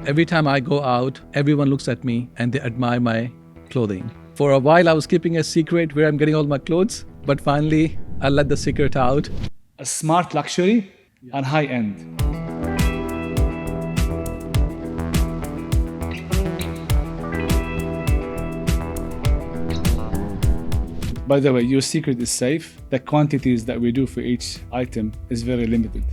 Every time I go out, everyone looks at me and they admire my clothing. For a while, I was keeping a secret where I'm getting all my clothes, but finally, I let the secret out. A smart luxury and high end. By the way, your secret is safe. The quantities that we do for each item is very limited.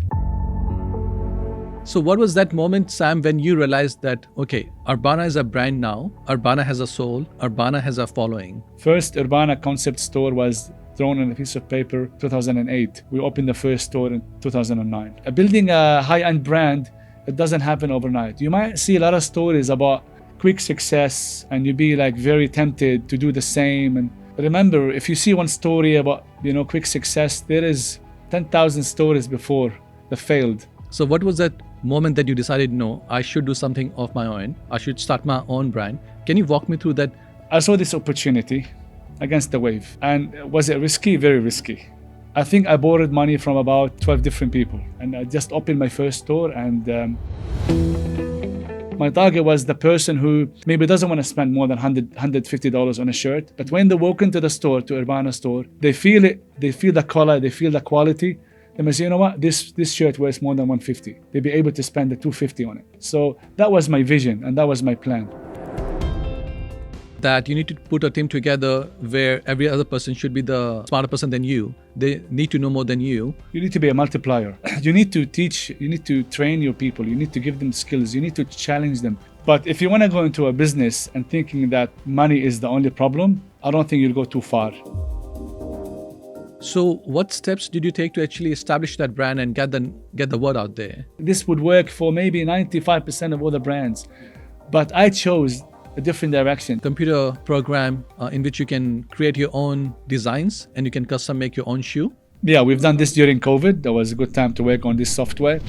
So what was that moment, Sam, when you realized that, okay, Urbbana is a brand now, Urbbana has a soul, Urbbana has a following? First Urbbana concept store was thrown on a piece of paper 2008. We opened the first store in 2009. Building a high-end brand, it doesn't happen overnight. You might see a lot of stories about quick success and you be like very tempted to do the same. And remember, if you see one story about, quick success, there is 10,000 stories before that failed. So what was that moment that you decided, no, I should do something of my own, I should start my own brand? Can you walk me through that? I saw this opportunity against the wave. And was it risky? Very risky. I think I borrowed money from about 12 different people. And I just opened my first store. And my target was the person who maybe doesn't want to spend more than $150 on a shirt. But when they walk into the store, to Urbbana store, they feel it, they feel the color, they feel the quality. They may say, you know what, this shirt wears more than $150. They'll be able to spend the $250 on it. So that was my vision and that was my plan. That you need to put a team together where every other person should be the smarter person than you. They need to know more than you. You need to be a multiplier. You need to teach, you need to train your people, you need to give them skills, you need to challenge them. But if you want to go into a business and thinking that money is the only problem, I don't think you'll go too far. So what steps did you take to actually establish that brand and get the word out there? This would work for maybe 95% of all the brands, but I chose a different direction. Computer program in which you can create your own designs and you can custom make your own shoe. Yeah, we've done this during COVID. That was a good time to work on this software.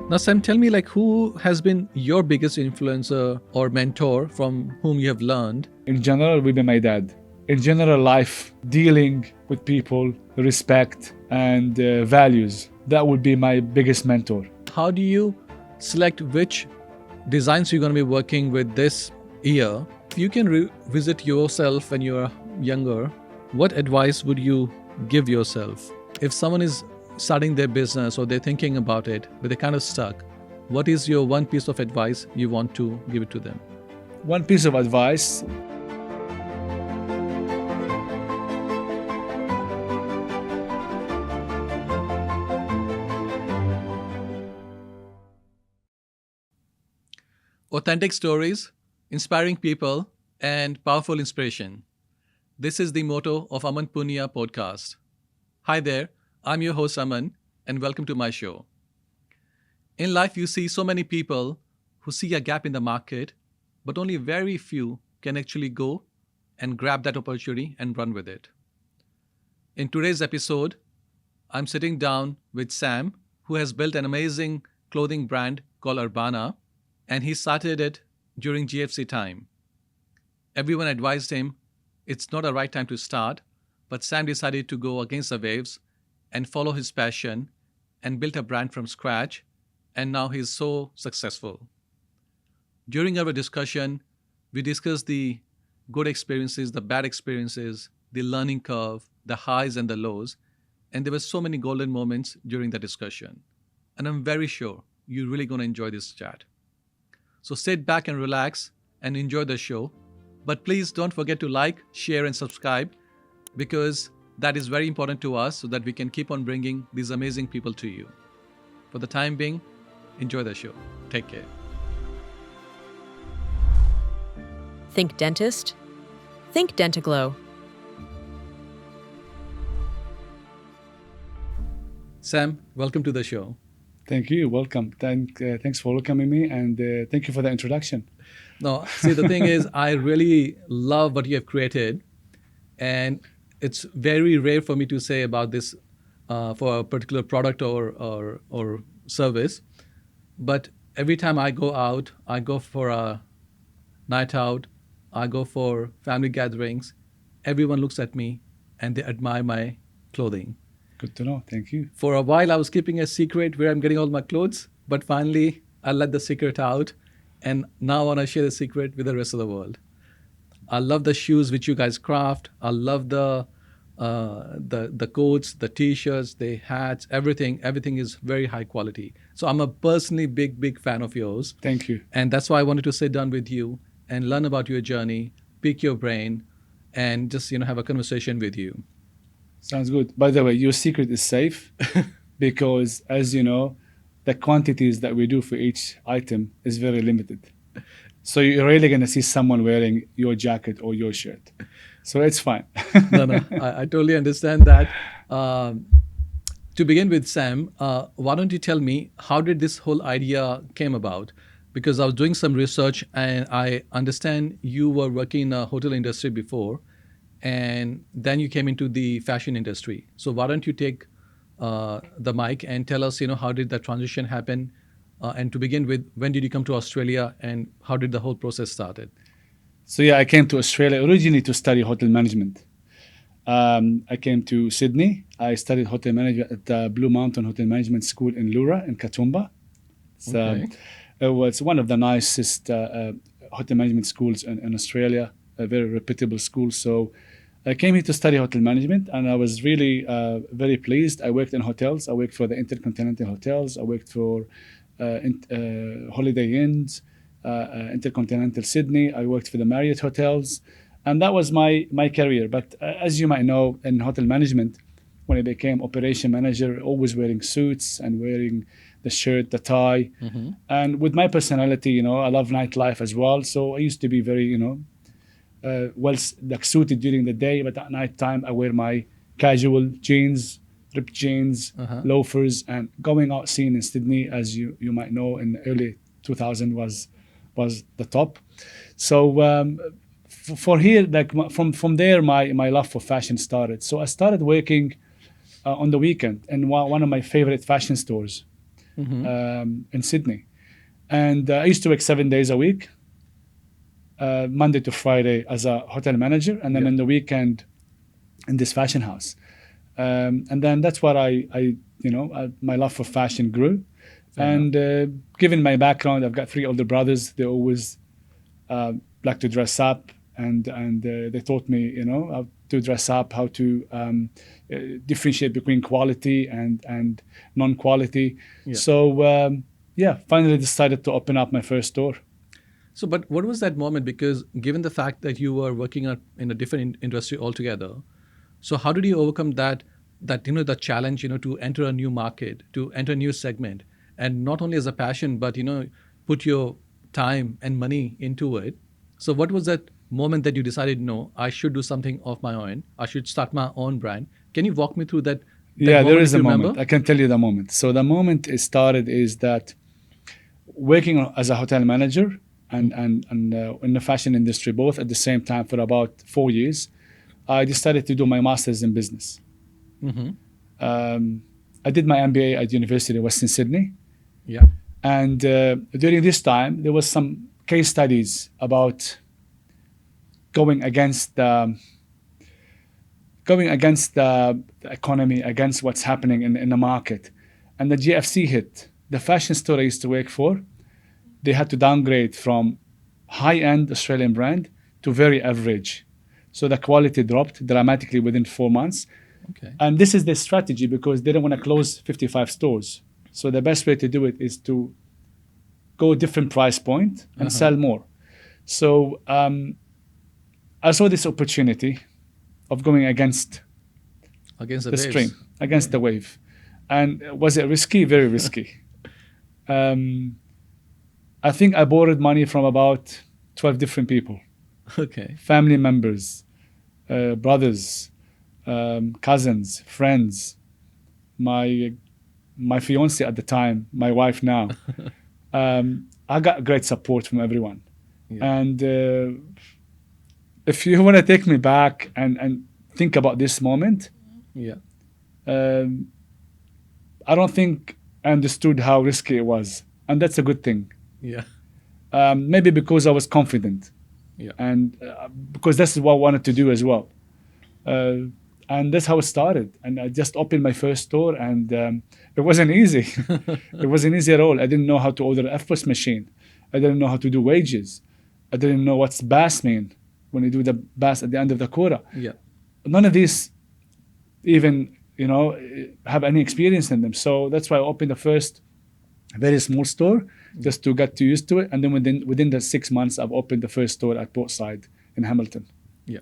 Now, Sam, tell me, who has been your biggest influencer or mentor from whom you have learned? In general, it would be my dad. In general life, dealing with people, respect and values, that would be my biggest mentor. How do you select which designs you're going to be working with this year? If you can revisit yourself when you're younger, what advice would you give yourself? If someone is starting their business or they're thinking about it, but they're kind of stuck, what is your one piece of advice you want to give it to them? One piece of advice. Authentic stories, inspiring people, and powerful inspiration. This is the motto of Aman Poonia Podcast. Hi there, I'm your host Aman, and welcome to my show. In life, you see so many people who see a gap in the market, but only very few can actually go and grab that opportunity and run with it. In today's episode, I'm sitting down with Sam, who has built an amazing clothing brand called Urbbana, and he started it during GFC time. Everyone advised him it's not a right time to start, but Sam decided to go against the waves and follow his passion and built a brand from scratch, and now he's so successful. During our discussion, we discussed the good experiences, the bad experiences, the learning curve, the highs and the lows, and there were so many golden moments during the discussion. And I'm very sure you're really going to enjoy this chat. So sit back and relax and enjoy the show. But please don't forget to like, share, and subscribe, because that is very important to us so that we can keep on bringing these amazing people to you. For the time being, enjoy the show. Take care. Think dentist? Think Dentaglow. Sam, welcome to the show. Thank you. Welcome. Thanks for welcoming me, and thank you for the introduction. No, see, the thing is, I really love what you have created, and it's very rare for me to say about this for a particular product or service. But every time I go out, I go for a night out, I go for family gatherings, everyone looks at me and they admire my clothing. Good to know. Thank you. For a while, I was keeping a secret where I'm getting all my clothes, but finally, I let the secret out, and now I want to share the secret with the rest of the world. I love the shoes which you guys craft. I love the coats, the t-shirts, the hats, everything. Everything is very high quality. So I'm a personally big fan of yours, Thank you. and that's why I wanted to sit down with you and learn about your journey, pick your brain, and just have a conversation with you. Sounds good. By the way, your secret is safe because, as you know, the quantities that we do for each item is very limited. So you're really going to see someone wearing your jacket or your shirt. So it's fine. No, I totally understand that. To begin with, Sam, why don't you tell me how did this whole idea came about? Because I was doing some research and I understand you were working in the hotel industry before, and then you came into the fashion industry. So why don't you take the mic and tell us, how did that transition happen? And to begin with, when did you come to Australia and how did the whole process started? So yeah, I came to Australia originally to study hotel management. I came to Sydney. I studied hotel management at the Blue Mountain Hotel Management School in Leura in Katoomba. It was one of the nicest hotel management schools in Australia, a very reputable school. So I came here to study hotel management, and I was really very pleased. I worked in hotels. I worked for the Intercontinental Hotels. I worked for Holiday Inns, Intercontinental Sydney. I worked for the Marriott Hotels, and that was my career. But as you might know, in hotel management, when I became operation manager, always wearing suits and wearing the shirt, the tie. Mm-hmm. And with my personality, I love nightlife as well. So I used to be very, like suited during the day, but at night time I wear my casual jeans, ripped jeans, loafers, and going out scene in Sydney, as you might know, in the early 2000 was the top. So for here, like from there, my love for fashion started. So I started working on the weekend in one of my favorite fashion stores in Sydney, and I used to work 7 days a week, Monday to Friday as a hotel manager, and then in the weekend in this fashion house. And then that's what my love for fashion grew. And given my background, I've got 3 older brothers. They always like to dress up, and they taught me, how to dress up, how to differentiate between quality and non-quality. Yeah. So finally decided to open up my first store. So, but what was that moment? Because given the fact that you were working in a different industry altogether, so how did you overcome that the challenge, to enter a new market, to enter a new segment, and not only as a passion, but put your time and money into it? So, what was that moment that you decided, no, I should do something of my own, I should start my own brand? Can you walk me through that? Yeah, there is a remember? moment. I can tell you the moment. So the moment it started is that working as a hotel manager and in the fashion industry, both at the same time for about 4 years, I decided to do my master's in business. Mm-hmm. I did my MBA at University of Western Sydney. Yeah. And during this time, there was some case studies about going against the economy, against what's happening in the market. And the GFC hit. The fashion store I used to work for, they had to downgrade from high-end Australian brand to very average. So the quality dropped dramatically within 4 months. Okay. And this is their strategy because they don't want to close 55 stores. So the best way to do it is to go a different price point and sell more. So I saw this opportunity of going against the stream, against the wave. And was it risky? Very risky. I think I borrowed money from about 12 different people. Okay. Family members, brothers, cousins, friends, my fiance at the time, my wife now. I got great support from everyone. Yeah. And if you want to take me back and think about this moment, I don't think I understood how risky it was. And that's a good thing. Yeah. Maybe because I was confident. Yeah. And because that's what I wanted to do as well. And that's how it started. And I just opened my first store, and it wasn't easy. It wasn't easy at all. I didn't know how to order an FPOS machine. I didn't know how to do wages. I didn't know what's BAS mean when you do the BAS at the end of the quarter. Yeah. None of these even, have any experience in them. So that's why I opened the first very small store just to get used to it. And then within the 6 months, I've opened the first store at Portside in Hamilton. Yeah.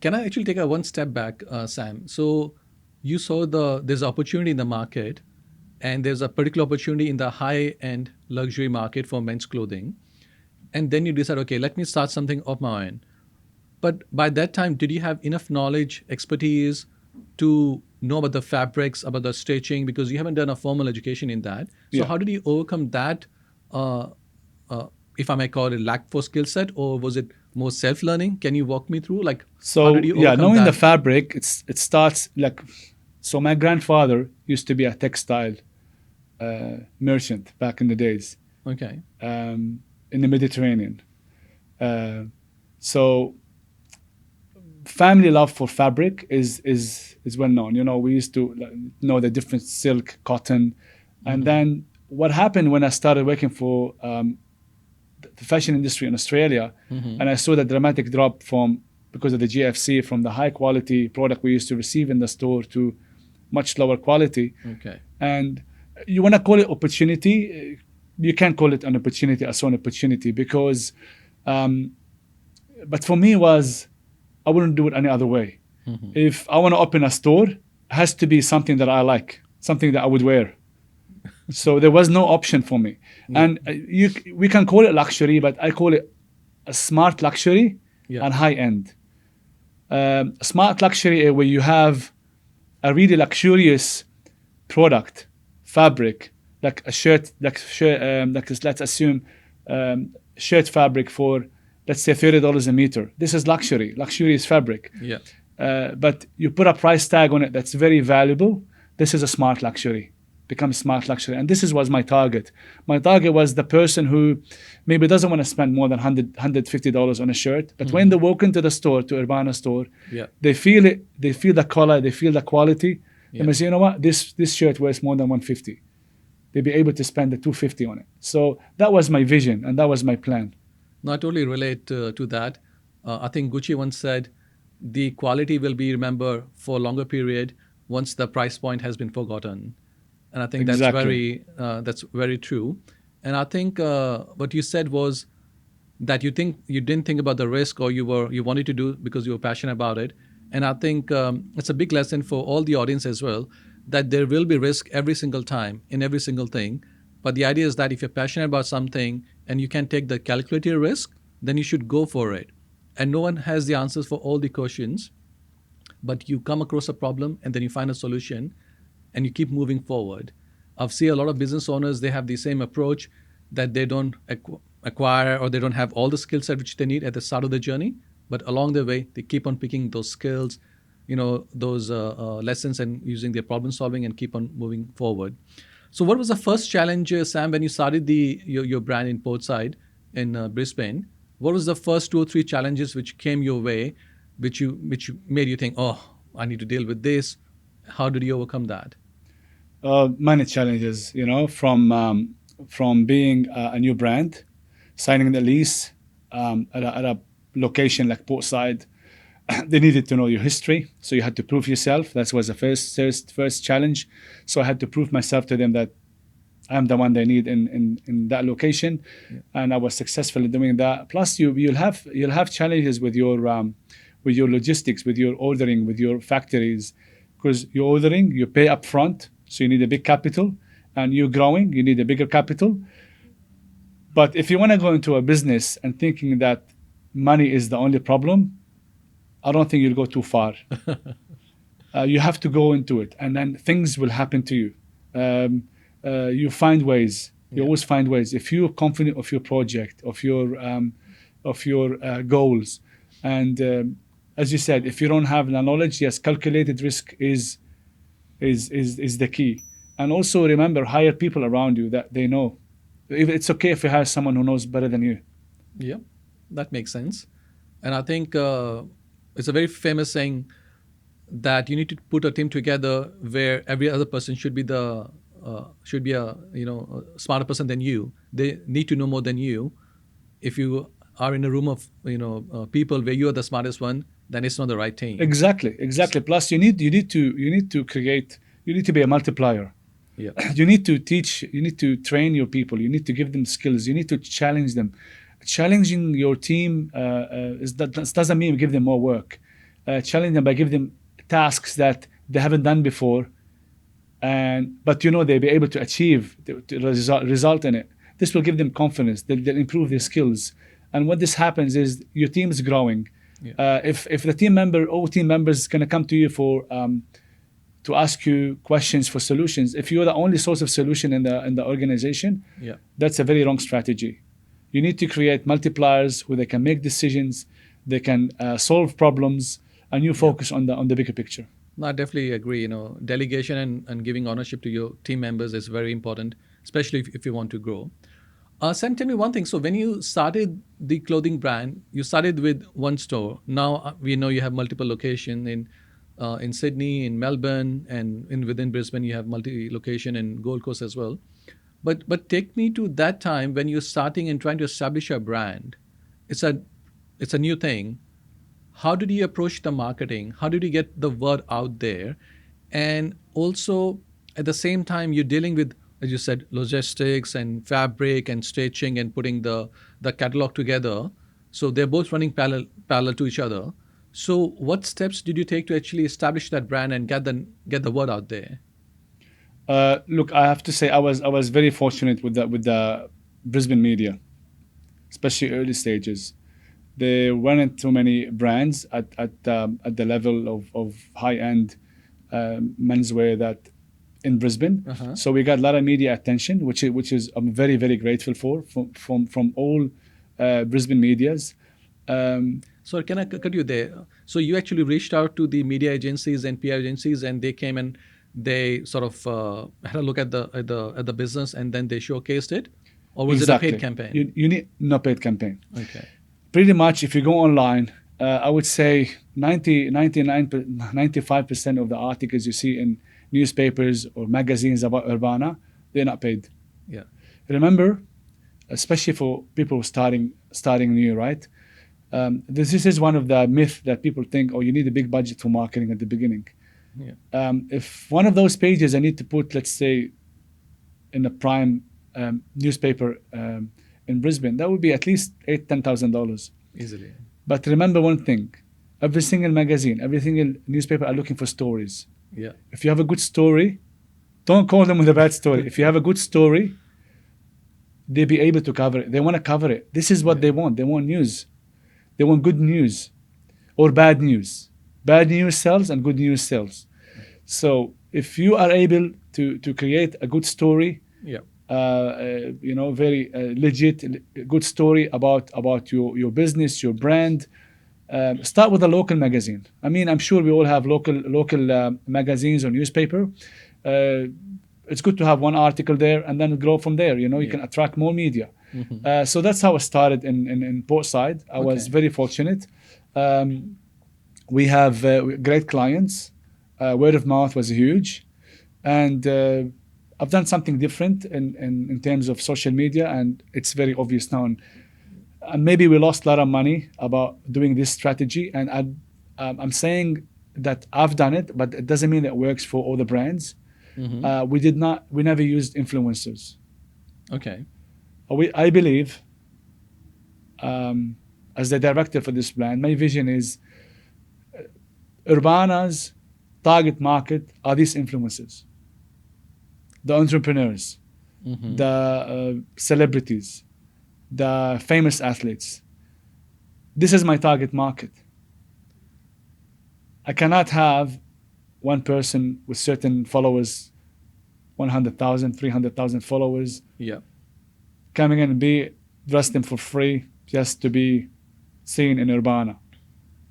Can I actually take a one step back, Sam? So you saw there's opportunity in the market, and there's a particular opportunity in the high-end luxury market for men's clothing. And then you decide, okay, let me start something of my own. But by that time, did you have enough knowledge, expertise to know about the fabrics, about the stitching? Because you haven't done a formal education in that. So how did you overcome that, if I may call it, lack for skill set, or was it more self-learning? Can you walk me through, how did you overcome knowing that? the fabric, it starts so my grandfather used to be a textile merchant back in the days. Okay. In the Mediterranean. So family love for fabric is well known. We used to know the different silk, cotton. And then what happened when I started working for the fashion industry in Australia, and I saw the dramatic drop because of the GFC, from the high quality product we used to receive in the store to much lower quality. Okay. And you want to call it opportunity, you can't call it an opportunity as an opportunity, because but for me I wouldn't do it any other way. If I want to open a store, it has to be something that I like, something that I would wear. So there was no option for me. And we can call it luxury, but I call it a smart luxury and high end. Smart luxury where you have a really luxurious product, fabric, like a shirt, let's assume shirt fabric for, let's say, $30 a meter. This is luxurious fabric. Yeah. But you put a price tag on it that's very valuable. This is a smart luxury. Become smart luxury. And this was my target. My target was the person who maybe doesn't want to spend more than $150 on a shirt. But when they walk into the store, to Urbbana store, they feel it, they feel the color, they feel the quality. They may say, you know what, this shirt wears more than $150. They'll be able to spend the $250 on it. So that was my vision, and that was my plan. No, I totally relate to that. I think Gucci once said, the quality will be remembered for a longer period once the price point has been forgotten. And I think that's very true. And I think what you said was that you didn't think about the risk, or you wanted to do because you were passionate about it. And I think it's a big lesson for all the audience as well, that there will be risk every single time in every single thing. But the idea is that if you're passionate about something and you can take the calculated risk, then you should go for it. And no one has the answers for all the questions, but you come across a problem and then you find a solution and you keep moving forward. I've seen a lot of business owners, they have the same approach, that they don't acquire, or they don't have all the skill set which they need at the start of the journey, but along the way, they keep on picking those skills, those lessons, and using their problem solving and keep on moving forward. So what was the first challenge, Sam, when you started your brand in Portside in Brisbane? What was the first 2 or 3 challenges which came your way, which made you think, oh, I need to deal with this? How did you overcome that? Many challenges, from being a new brand, signing the lease at a location like Portside. They needed to know your history, so you had to prove yourself. That was the first challenge. So I had to prove myself to them that I'm the one they need in that location, and I was successful in doing that. Plus, you'll have challenges with your logistics, with your ordering, with your factories, because you're ordering, you pay up front, so you need a big capital, and you're growing, you need a bigger capital. But if you want to go into a business and thinking that money is the only problem, I don't think you'll go too far. You have to go into it, and then things will happen to you. You find ways. You always find ways. If you're confident of your project, of your goals, and as you said, if you don't have the knowledge, yes, calculated risk is the key. And also remember, hire people around you that they know. It's okay if you hire someone who knows better than you. Yeah, that makes sense. And I think it's a very famous saying that you need to put a team together where every other person should be a smarter person than you. They need to know more than you. If you are in a room of people where you are the smartest one, then it's not the right team. Exactly. Plus, you need to be a multiplier. Yeah. You need to teach. You need to train your people. You need to give them skills. You need to challenge them. Challenging your team doesn't mean give them more work. Challenge them by giving them tasks that they haven't done before, but they'll be able to achieve the result in it. This will give them confidence. They'll improve their skills, and what this happens is your team is growing. Yeah. If the all team members gonna come to you for to ask you questions for solutions, if you're the only source of solution in the organization, Yeah. that's a very wrong strategy. You need to create multipliers where they can make decisions, they can solve problems, and you focus on the bigger picture. No, I definitely agree. Delegation and giving ownership to your team members is very important, especially if you want to grow. Sam, tell me one thing. So when you started the clothing brand, you started with one store. Now we know you have multiple locations in Sydney, in Melbourne, and within Brisbane you have multi-location in Gold Coast as well. But take me to that time when you're starting and trying to establish a brand. It's a new thing. How did you approach the marketing? How did you get the word out there? And also, at the same time, you're dealing with, as you said, logistics and fabric and stitching and putting the catalog together. So they're both running parallel to each other. So what steps did you take to actually establish that brand and get the word out there? Look, I have to say I was very fortunate with the Brisbane media, especially early stages. There weren't too many brands at the level of high-end menswear that in Brisbane. Uh-huh. So we got a lot of media attention, which is I'm very, very grateful for from all Brisbane medias. So can I cut you there? So you actually reached out to the media agencies and PR agencies, and they came and they sort of had a look at the business, and then they showcased it, or was Exactly. it a paid campaign? You need no paid campaign. Okay. Pretty much, if you go online, I would say 95% of the articles you see in newspapers or magazines about Urbbana, they're not paid. Yeah. Remember, especially for people starting new, right? This is one of the myths that people think, you need a big budget for marketing at the beginning. Yeah. If one of those pages I need to put, let's say, in a prime newspaper in Brisbane, that would be at least $10,000. Easily. But remember one thing: every single magazine, every single newspaper are looking for stories. Yeah. If you have a good story, don't call them with a bad story. If you have a good story, they'll be able to cover it. They want to cover it. This is what they want. They want news. They want good news or bad news. Bad news sells and good news sells. So if you are able to create a good story, Yeah. Very legit, good story about your business, your brand. Start with a local magazine. I mean, I'm sure we all have local magazines or newspaper. It's good to have one article there and then grow from there. You can attract more media. Mm-hmm. So that's how I started in Portside. I was very fortunate. We have great clients. Word of mouth was huge, and I've done something different in terms of social media, and it's very obvious now. And maybe we lost a lot of money about doing this strategy, and I'm saying that I've done it, but it doesn't mean it works for all the brands. Mm-hmm. We never used influencers. Okay. I believe, as the director for this brand, my vision is Urbbana's target market are these influencers, the entrepreneurs, Mm-hmm. the celebrities, the famous athletes. This is my target market. I cannot have one person with certain followers, 100,000, 300,000 followers, Yeah. coming in and be dressed in for free just to be seen in Urbbana.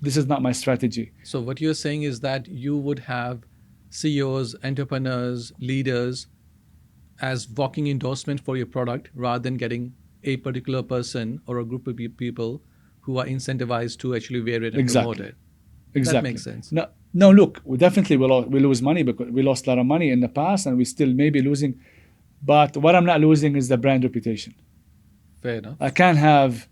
This is not my strategy. So what you're saying is that you would have CEOs, entrepreneurs, leaders as walking endorsement for your product rather than getting a particular person or a group of people who are incentivized to actually wear it and promote it. Exactly. That makes sense. No, No, look, we definitely we lose money because we lost a lot of money in the past, and we still may be losing. But what I'm not losing is the brand reputation. Fair enough. I can't have.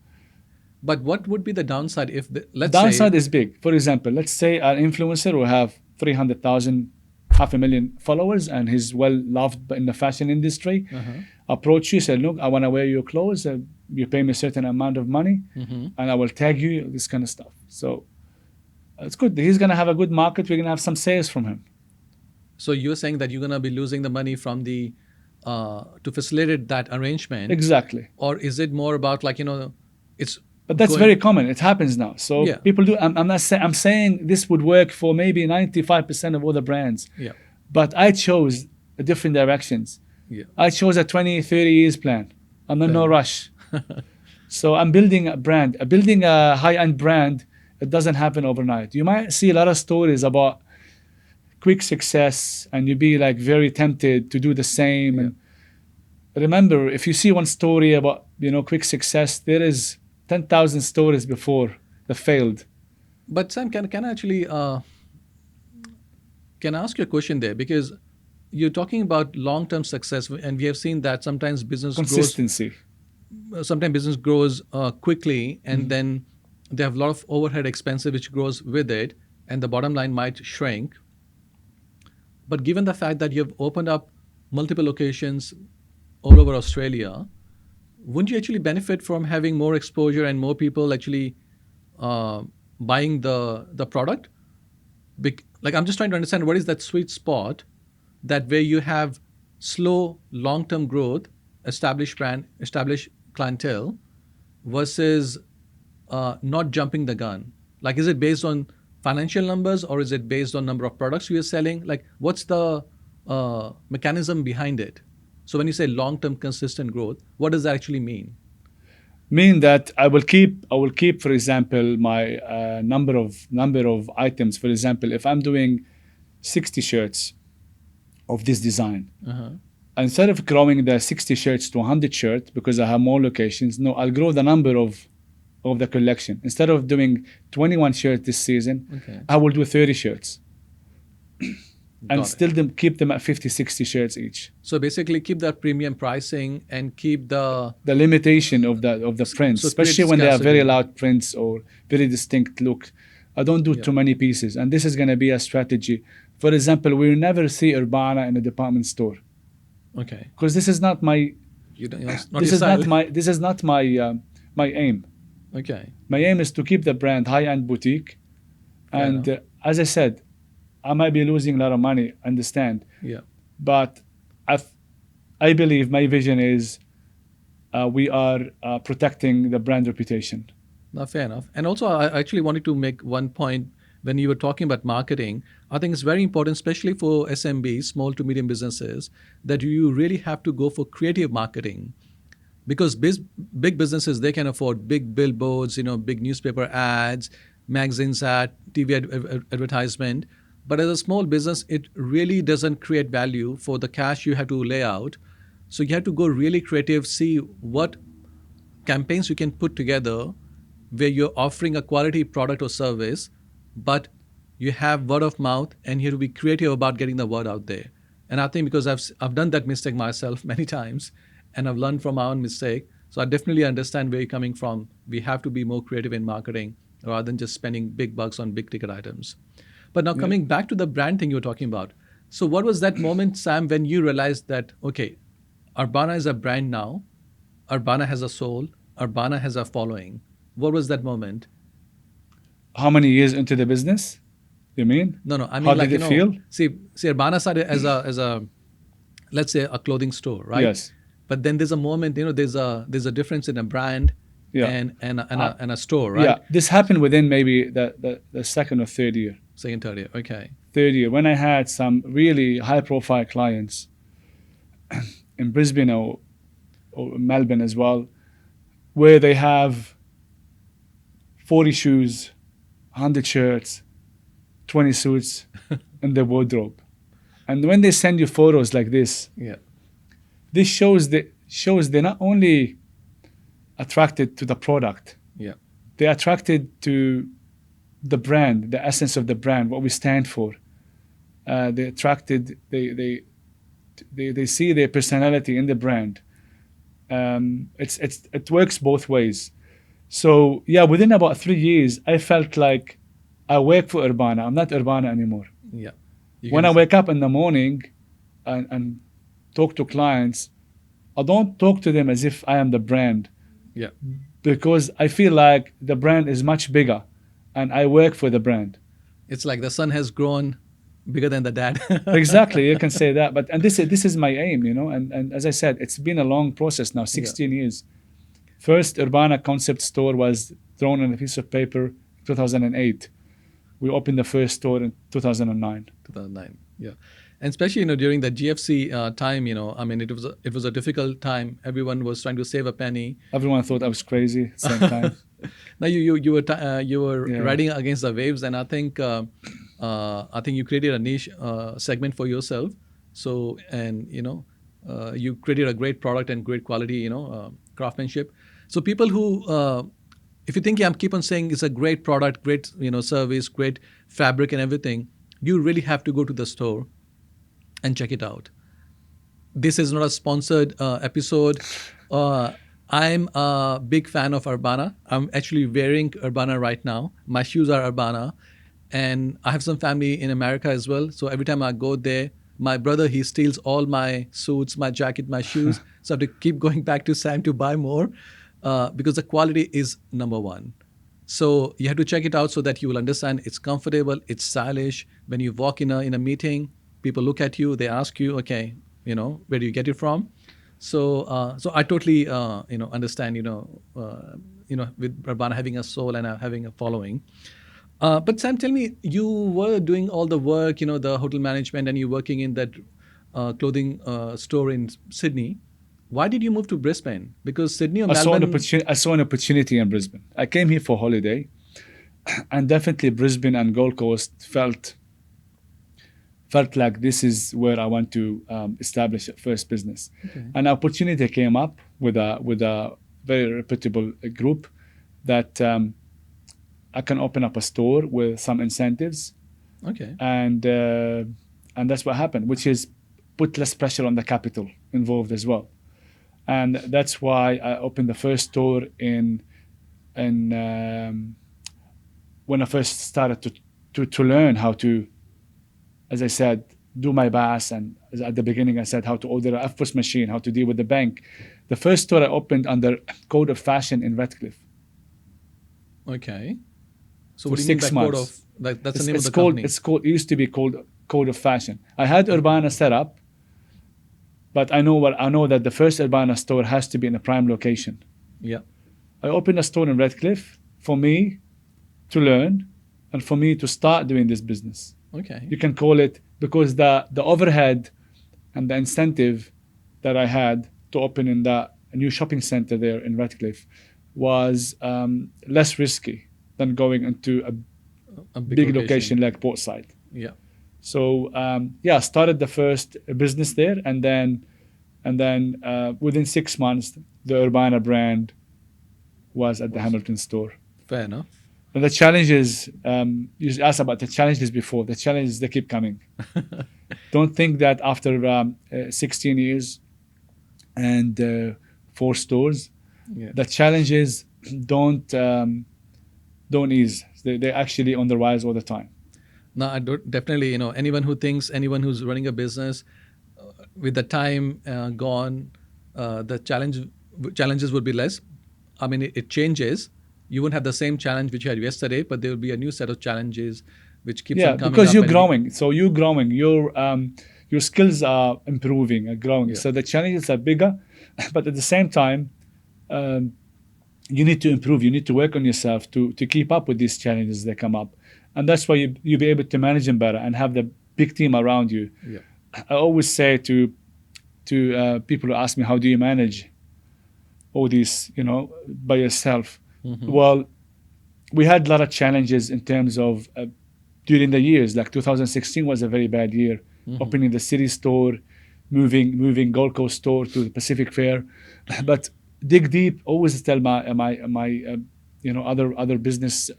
But what would be the downside if, let's Downside say... is big. For example, let's say an influencer will have 300,000, 500,000 followers, and he's well loved in the fashion industry. Approach you, say, look, I want to wear your clothes. You pay me a certain amount of money, and I will tag you, this kind of stuff. So it's good. He's going to have a good market. We're going to have some sales from him. So you're saying that you're going to be losing the money from the to facilitate that arrangement. Exactly. Or is it more about like, it's... But that's very common. It happens now. So Yeah. people do. I'm saying this would work for maybe 95% of all the brands. Yeah. But I chose different directions. Yeah. I chose a 20, 30 years plan. I'm in no rush. So I'm building a brand. Building a high-end brand, it doesn't happen overnight. You might see a lot of stories about quick success, and you'd be like very tempted to do the same. Yeah. And remember, if you see one story about quick success, there is 10,000 stories before that failed. But Sam, can I actually can I ask you a question there? Because you're talking about long-term success, and we have seen that sometimes business Consistency. sometimes business grows quickly, and then they have a lot of overhead expenses which grows with it, and the bottom line might shrink. But given the fact that you've opened up multiple locations all over Australia, wouldn't you actually benefit from having more exposure and more people actually buying the product? Like, I'm just trying to understand what is that sweet spot that where you have slow long-term growth, established brand, established clientele, versus not jumping the gun. Like, is it based on financial numbers, or is it based on number of products you are selling? Like, what's the mechanism behind it? So when you say long-term consistent growth, what does that actually mean? Mean that I will keep, for example, my number of items. For example, if I'm doing 60 shirts of this design, instead of growing the 60 shirts to 100 shirts because I have more locations, no, I'll grow the number of the collection. Instead of doing 21 shirts this season, I will do 30 shirts. And still keep them at 50, 60 shirts each. So basically keep that premium pricing and keep the limitation of the prints, So especially create when they have very scarcity. loud prints or very distinct look. I don't do too many pieces, and this is going to be a strategy. For example, we will never see Urbbana in a department store Okay. because this is not my You don't, it's not this your is style. not my this is not my aim. Okay. My aim is to keep the brand high-end boutique, Fair and as I said, I might be losing a lot of money. Understand? Yeah. But I believe my vision is we are protecting the brand reputation. No, fair enough. And also, I actually wanted to make one point when you were talking about marketing. I think it's very important, especially for SMBs, small to medium businesses, that you really have to go for creative marketing. Because big businesses, they can afford big billboards, big newspaper ads, magazines ad, TV advertisement. But as a small business, it really doesn't create value for the cash you have to lay out. So you have to go really creative, see what campaigns you can put together where you're offering a quality product or service, but you have word of mouth, and you have to be creative about getting the word out there. And I think because I've done that mistake myself many times, and I've learned from my own mistake, so I definitely understand where you're coming from. We have to be more creative in marketing rather than just spending big bucks on big ticket items. But now coming back to the brand thing you were talking about. So what was that moment, Sam, when you realized that, okay, Urbbana is a brand now, Urbbana has a soul, Urbbana has a following. What was that moment? How many years into the business? You mean? No, I mean, How like, did it feel? See, Urbbana started as a, let's say, a clothing store, right? Yes. But then there's a moment, there's a difference in a brand and a store, right? Yeah, this happened within maybe the second or third year. Second, third year, okay. Third year, when I had some really high-profile clients in Brisbane or Melbourne as well, where they have 40 shoes, 100 shirts, 20 suits in their wardrobe. And when they send you photos like this, this shows they're not only attracted to the product, they're attracted to the brand, the essence of the brand, what we stand for. They attracted, they see their personality in the brand. It works both ways. So yeah, within about 3 years, I felt like I work for Urbbana. I'm not Urbbana anymore. Yeah. When I wake up in the morning and talk to clients, I don't talk to them as if I am the brand. Yeah. Because I feel like the brand is much bigger and I work for the brand. It's like the son has grown bigger than the dad. Exactly, you can say that. And this is my aim, and as I said, it's been a long process now, 16 years. First Urbbana concept store was drawn on a piece of paper 2008. We opened the first store in 2009. 2009, yeah. And especially, during the GFC time, it was a difficult time. Everyone was trying to save a penny. Everyone thought I was crazy at the same time. Now you were riding against the waves, and I think you created a niche segment for yourself. So, and you created a great product and great quality, craftsmanship. So people who, if you think, keep on saying it's a great product, great service, great fabric and everything, you really have to go to the store and check it out. This is not a sponsored episode. I'm a big fan of Urbbana. I'm actually wearing Urbbana right now. My shoes are Urbbana. And I have some family in America as well. So every time I go there, my brother, he steals all my suits, my jacket, my shoes. So I have to keep going back to Sam to buy more because the quality is number one. So you have to check it out so that you will understand it's comfortable, it's stylish. When you walk in a meeting, people look at you, they ask you, okay, where do you get it from? So I totally, understand, with Urbbana having a soul and having a following. But Sam, tell me, you were doing all the work, the hotel management, and you're working in that clothing store in Sydney. Why did you move to Brisbane? Because Sydney or Melbourne... I saw an opportunity in Brisbane. I came here for holiday, and definitely Brisbane and Gold Coast felt like this is where I want to establish a first business. Okay. An opportunity came up with a very reputable group that I can open up a store with some incentives. Okay. And that's what happened, which is put less pressure on the capital involved as well. And that's why I opened the first store in when I first started to learn how to, as I said, do my best. And at the beginning, I said how to order an FPOS machine, how to deal with the bank. The first store I opened under Code of Fashion in Redcliffe. Okay. So what do you mean by Code of? That's the name of the company. It used to be called Code of Fashion. I had Urbbana set up, but I know that the first Urbbana store has to be in a prime location. Yeah. I opened a store in Redcliffe for me to learn and for me to start doing this business. Okay. You can call it, because the overhead and the incentive that I had to open in a new shopping center there in Redcliffe was less risky than going into a big location like Portside. Yeah. So started the first business there, and then within 6 months, the Urbbana brand was at the Hamilton store. Fair enough. And the challenges, you asked about the challenges before. The challenges, they keep coming. Don't think that after 16 years and 4 stores, the challenges don't ease. They're actually on the rise all the time. No, I don't, definitely, anyone who's running a business, with the time gone, the challenges would be less. I mean, it changes. You won't have the same challenge which you had yesterday, but there will be a new set of challenges which keeps on coming up. Because you're growing. So you're growing. Your skills are improving and growing. Yeah. So the challenges are bigger, but at the same time, you need to improve. You need to work on yourself to keep up with these challenges that come up. And that's why you'll be able to manage them better and have the big team around you. Yeah. I always say to people who ask me, how do you manage all these, by yourself? Mm-hmm. Well, we had a lot of challenges in terms of during the years. Like 2016 was a very bad year. Mm-hmm. Opening the city store, moving Gold Coast store to the Pacific Fair. But dig deep. Always tell my other business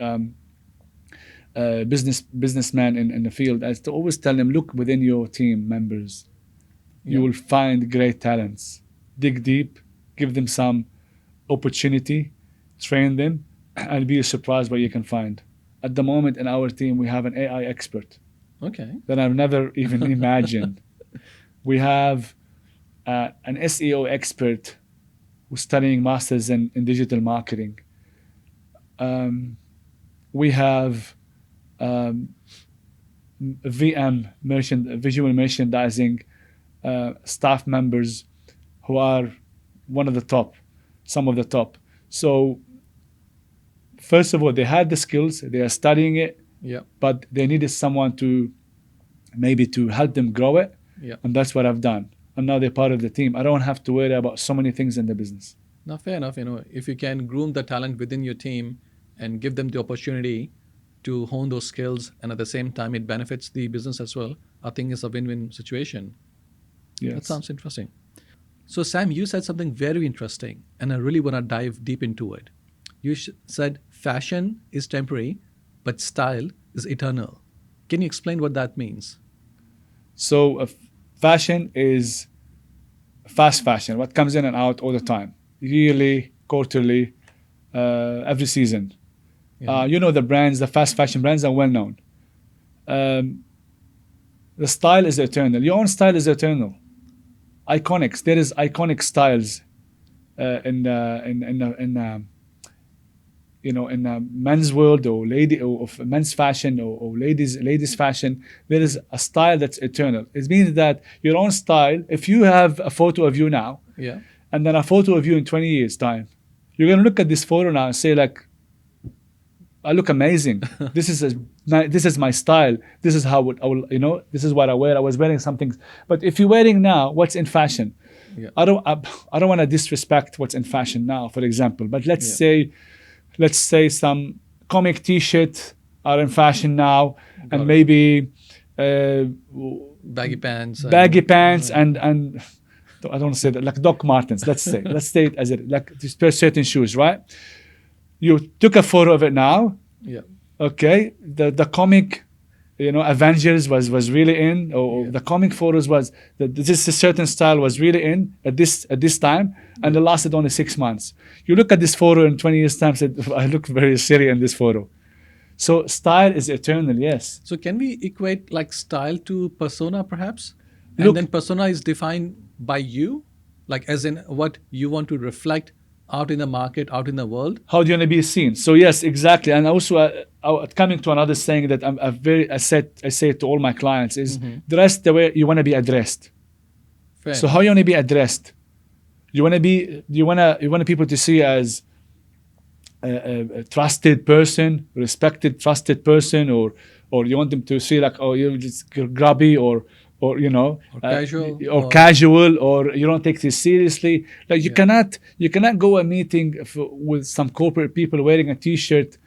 businessman in the field, I to always tell them, look within your team members. You will find great talents. Dig deep, give them some opportunity, train them, and be surprised what you can find. At the moment in our team, we have an AI expert Okay. that I've never even imagined. We have an SEO expert who's studying masters in digital marketing. We have visual merchandising staff members who are some of the top. So first of all, they had the skills, they are studying it, but they needed someone to help them grow it. And that's what I've done. And now they're part of the team. I don't have to worry about so many things in the business. Now, fair enough. If you can groom the talent within your team and give them the opportunity to hone those skills, and at the same time it benefits the business as well, I think it's a win-win situation. Yes. That sounds interesting. So Sam, you said something very interesting, and I really want to dive deep into it. You said fashion is temporary, but style is eternal. Can you explain what that means? So fashion is fast fashion, what comes in and out all the time, yearly, quarterly, every season. The brands, the fast fashion brands are well known. The style is eternal. Your own style is eternal. Iconics. There is iconic styles in men's world or of men's fashion or ladies fashion. There is a style that's eternal. It means that your own style. If you have a photo of you now, and then a photo of you in 20 years time, you're gonna look at this photo now and say like, I look amazing. This is my style. This is how this is what I wear. I was wearing something. But if you're wearing now, what's in fashion? I don't want to disrespect what's in fashion now, for example. But let's say some comic T-shirts are in fashion now, and maybe baggy pants. And I don't say that, like Doc Martens. Let's say it as it like certain shoes, right? You took a photo of it now. Okay. The comic, Avengers was really in, or the comic photos was that this certain style was really in at this time, and it lasted only 6 months. You look at this photo in 20 years time, said I look very silly in this photo. So style is eternal, yes. So can we equate like style to persona perhaps? And then persona is defined by you, like as in what you want to reflect out in the market, out in the world. How do you want to be seen? So yes, exactly. And also coming to another saying that I say to all my clients is dress the way you want to be addressed. Fair. So how you want to be addressed? You want people to see you as a trusted person, respected, trusted person, or you want them to see like, oh, you're just grubby or casual, or you don't take this seriously. Like you cannot go a meeting with some corporate people wearing a T-shirt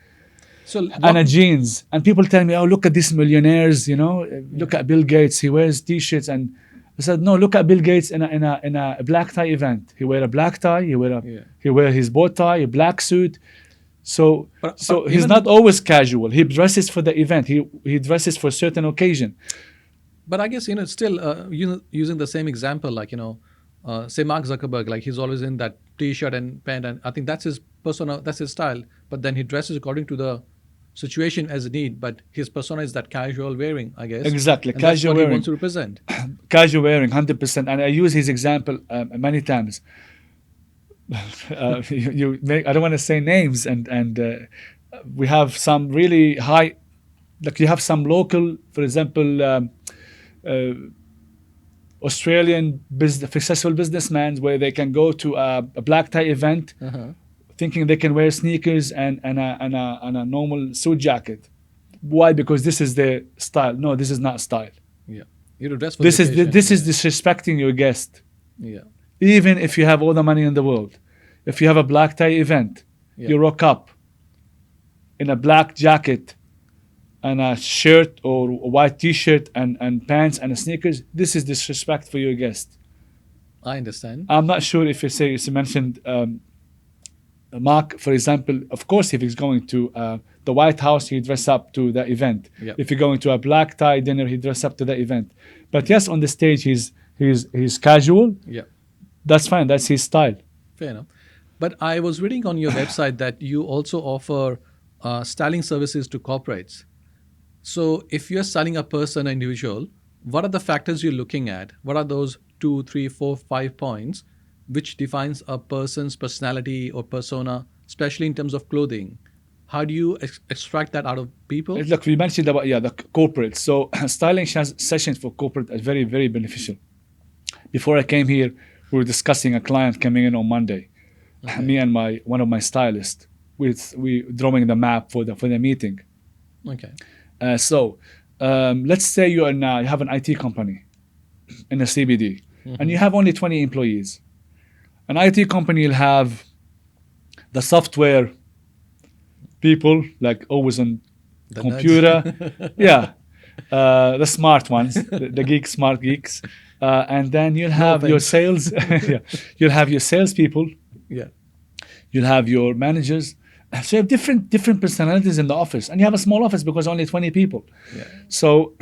and a jeans, and people tell me, oh, look at these millionaires, look at Bill Gates, he wears T-shirts, and I said, no, look at Bill Gates in a black tie event. He wear a black tie, he wear his bow tie, a black suit. So he's not always casual. He dresses for the event. He dresses for a certain occasion. But I guess, still using the same example, like, say Mark Zuckerberg, like he's always in that T-shirt and pant, and I think that's his persona, that's his style. But then he dresses according to the situation as need, but his persona is that casual wearing, I guess. Exactly, and casual that's what wearing. He wants to represent. Casual wearing, 100%. And I use his example many times. I don't want to say names, and we have some really high, like you have some local, for example, Australian successful businessmen where they can go to a black tie event thinking they can wear sneakers and a normal suit jacket. Why? Because this is their style. No, this is not style. Yeah, you dress for this is disrespecting your guest. Yeah. Even if you have all the money in the world, if you have a black tie event, you rock up in a black jacket and a shirt or a white T-shirt and pants and sneakers, this is disrespect for your guest. I understand. I'm not sure if you mentioned Mark, for example, of course, if he's going to the White House, he dress up to the event. Yep. If you're going to a black tie dinner, he dress up to the event. But yes, on the stage, he's casual. Yeah. That's fine. That's his style. Fair enough. But I was reading on your website that you also offer styling services to corporates. So if you're styling a person, an individual, what are the factors you're looking at? What are those 2, 3, 4, 5 points which defines a person's personality or persona, especially in terms of clothing? How do you extract that out of people? Look, we mentioned about the corporate. So styling sessions for corporate are very, very beneficial. Before I came here, we were discussing a client coming in on Monday. Okay. Me and one of my stylists, we drawing the map for the meeting. Okay. So let's say you have an IT company in a CBD, and you have only 20 employees. An IT company will have the software people, like always on The computer. Yeah. The smart ones, the smart geeks. And then you'll have your sales. Yeah. You'll have your salespeople. Yeah. You'll have your managers. So you have different personalities in the office. And you have a small office because only 20 people. Yeah. So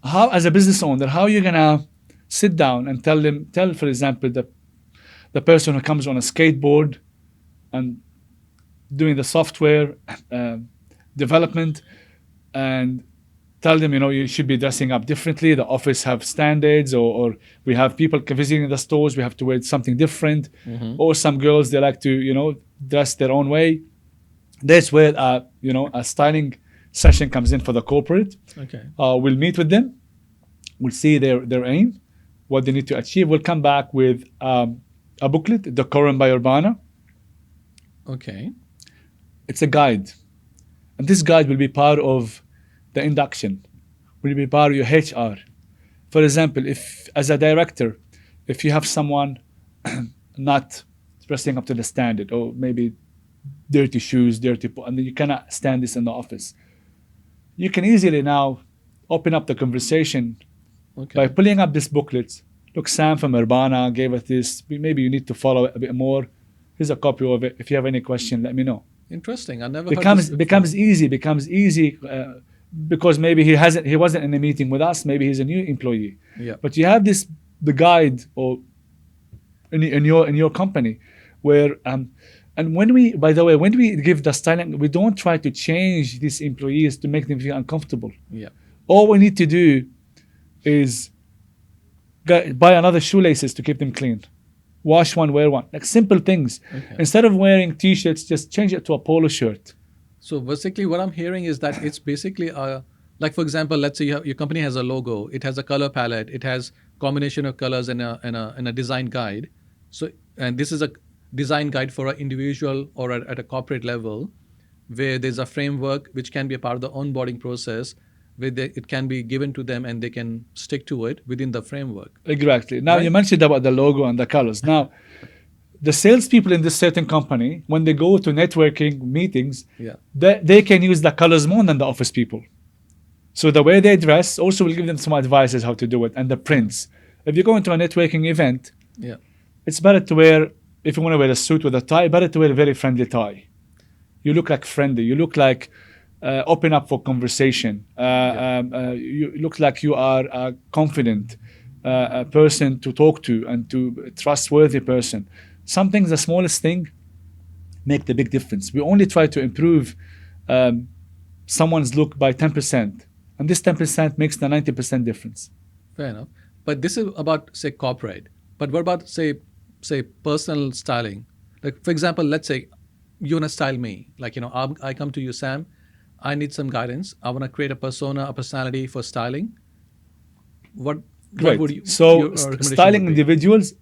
how, as a business owner, how are you going to sit down and tell, for example, the person who comes on a skateboard and doing the software development, and tell them, you should be dressing up differently. The office have standards, or we have people visiting the stores, we have to wear something different. Or some girls, they like to, dress their own way. That's where, a styling session comes in for the corporate. Okay. We'll meet with them. We'll see their aim, what they need to achieve. We'll come back with a booklet, the Quran by Urbbana. Okay. It's a guide. And this guide will be part of the induction, will be part of your HR. For example, if as a director, if you have someone not dressing up to the standard, or maybe dirty shoes, and then you cannot stand this in the office, you can easily now open up the conversation by pulling up this booklet. Look, Sam from Urbbana gave us this. Maybe you need to follow it a bit more. Here's a copy of it. If you have any question, let me know. Interesting. I never becomes heard this becomes easy because maybe he wasn't in a meeting with us. Maybe he's a new employee. Yeah. But you have the guide or in your company where and when we give the styling, we don't try to change these employees to make them feel uncomfortable. Yeah. All we need to do is buy another shoelaces to keep them clean. Wash one, wear one. Like simple things. Okay. Instead of wearing t-shirts, just change it to a polo shirt. So basically what I'm hearing is that it's basically like, for example, let's say your company has a logo, it has a color palette, it has combination of colors and a design guide. So, and this is a design guide for an individual or at a corporate level, where there's a framework which can be a part of the onboarding process, where it can be given to them and they can stick to it within the framework. Exactly. Now, Right? you mentioned about the logo and the colors. Now, the salespeople in this certain company, when they go to networking meetings, Yeah. they can use the colors more than the office people. So the way they dress also will give them some advices how to do it, and the prints. If you go into a networking event, Yeah. it's better to wear, if you want to wear a suit with a tie, better to wear a very friendly tie. You look like friendly. You look like open up for conversation. You look like you are a confident person to talk to and to trustworthy person. Some things, the smallest thing, make the big difference. We only try to improve someone's look by 10%. And this 10% makes the 90% difference. Fair enough. But this is about, say, corporate. But what about, say personal styling? Like, for example, let's say you want to style me. Like, I come to you, Sam. I need some guidance. I want to create a persona, a personality for styling. What would you? So your recommendation styling would be? individuals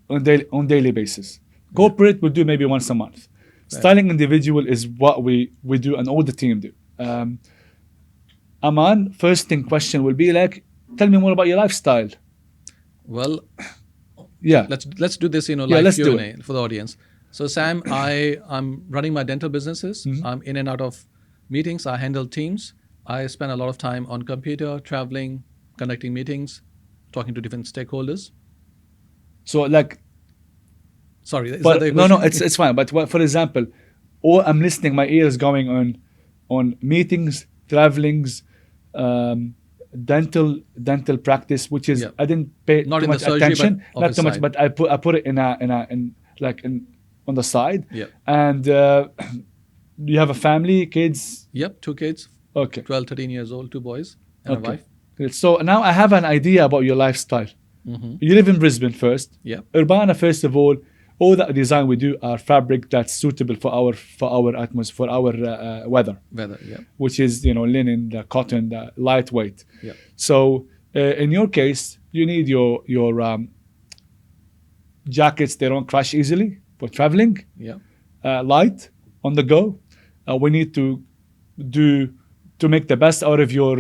on daily basis. Corporate will do maybe once a month. Styling individual is what we do and all the team do. Aman, first question will be like, tell me more about your lifestyle. Well, Yeah. let's do this, live let's do Q&A for the audience. So Sam, I'm running my dental businesses. I'm in and out of meetings. I handle teams. I spend a lot of time on computer, traveling, conducting meetings, talking to different stakeholders. So like Sorry, is that But the no, question? it's fine. But for example, or I'm listening, my ears going on meetings, travelings, um, dental practice, which is Yeah. I didn't pay Not too in the much surgery, attention, but not too much, side. but I put it in like in on the side. Yeah. And you have a family, kids. Yep, 2 kids, Okay, 12, 13 years old, 2 boys, and a okay. wife. Good. So now I have an idea about your lifestyle. Mm-hmm. You live in Brisbane first. Yeah. Urbbana, first of all the design we do are fabric that's suitable for our atmosphere, for our weather, Weather, yeah. which is linen, the cotton, the lightweight. Yeah. So in your case, you need your jackets. They don't crash easily for traveling. Yeah. Light on the go. We need to make the best out of your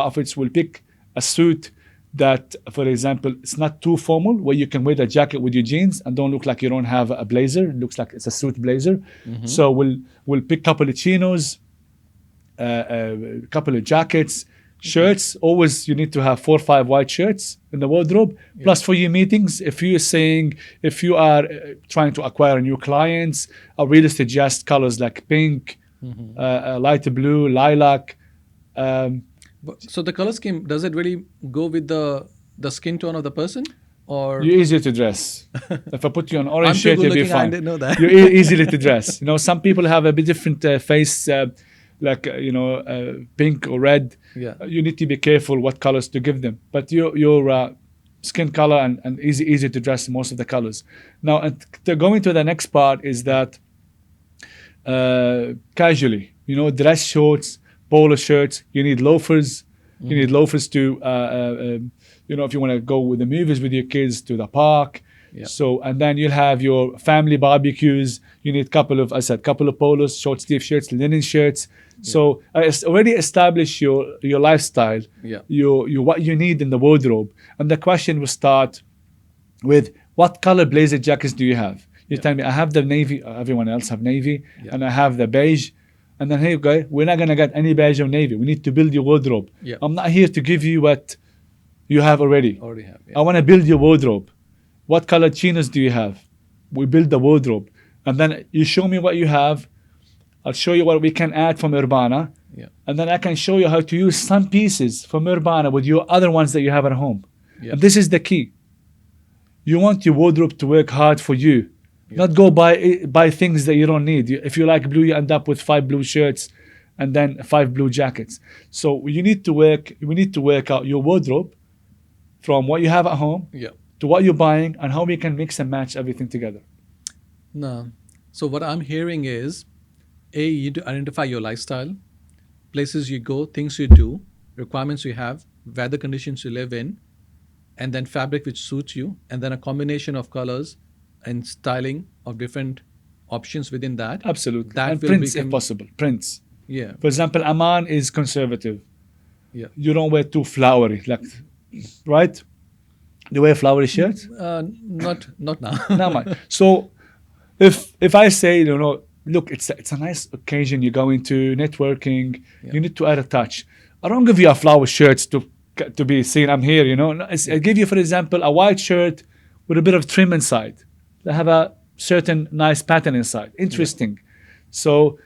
outfits. We'll pick a suit that, for example, it's not too formal, where you can wear the jacket with your jeans and don't look like you don't have a blazer. It looks like it's a suit blazer. Mm-hmm. So we'll pick a couple of chinos, a couple of jackets, shirts. Always you need to have 4 or 5 white shirts in the wardrobe. Yeah. Plus for your meetings, if you are trying to acquire new clients, I really suggest colors like pink, light blue, lilac. So the color scheme, does it really go with the skin tone of the person, or You're easier to dress. If I put you on I'm orange too shirt, good you'll be looking, I fine. didn't know that. You're easily to dress. Some people have a bit different face, like pink or red. Yeah. You need to be careful what colors to give them. But your skin color and easy to dress most of the colors. Now, going to the next part is that casually, dress shorts, polo shirts. You need loafers. You need loafers to, if you want to go with the movies with your kids to the park. Yeah. So, and then you'll have your family barbecues. You need couple of polos, short sleeve shirts, linen shirts. So already establish your lifestyle, Yeah. your what you need in the wardrobe. And the question will start with, what color blazer jackets do you have? You tell me, I have the navy, everyone else have navy, and I have the beige. And then, hey, guy, we're not going to get any beige or navy. We need to build your wardrobe. Yeah. I'm not here to give you what you have already. Already have. I Yeah. want to build your wardrobe. What color chinos do you have? We build the wardrobe. And then you show me what you have. I'll show you what we can add from Urbbana. Yeah. And then I can show you how to use some pieces from Urbbana with your other ones that you have at home. Yeah. And this is the key. You want your wardrobe to work hard for you. Yeah. Not go buy things that you don't need. If you like blue, you end up with 5 blue shirts and then 5 blue jackets. So we need to work out your wardrobe from what you have at home Yeah. to what you're buying and how we can mix and match everything together. No. So what I'm hearing is, you need to identify your lifestyle, places you go, things you do, requirements you have, weather conditions you live in, and then fabric which suits you, and then a combination of colors and styling of different options within that. Absolutely. That And will prints become- if possible. Prints. Yeah. For example, Aman is conservative. Yeah. You don't wear too flowery, right? You wear flowery shirts? Not now. Not much. So if I say, look, it's a nice occasion, you're going to networking, you need to add a touch. I don't give you a flower shirts to be seen, I'm here, I give you, for example, a white shirt with a bit of trim inside. They have a certain nice pattern inside. Interesting. So,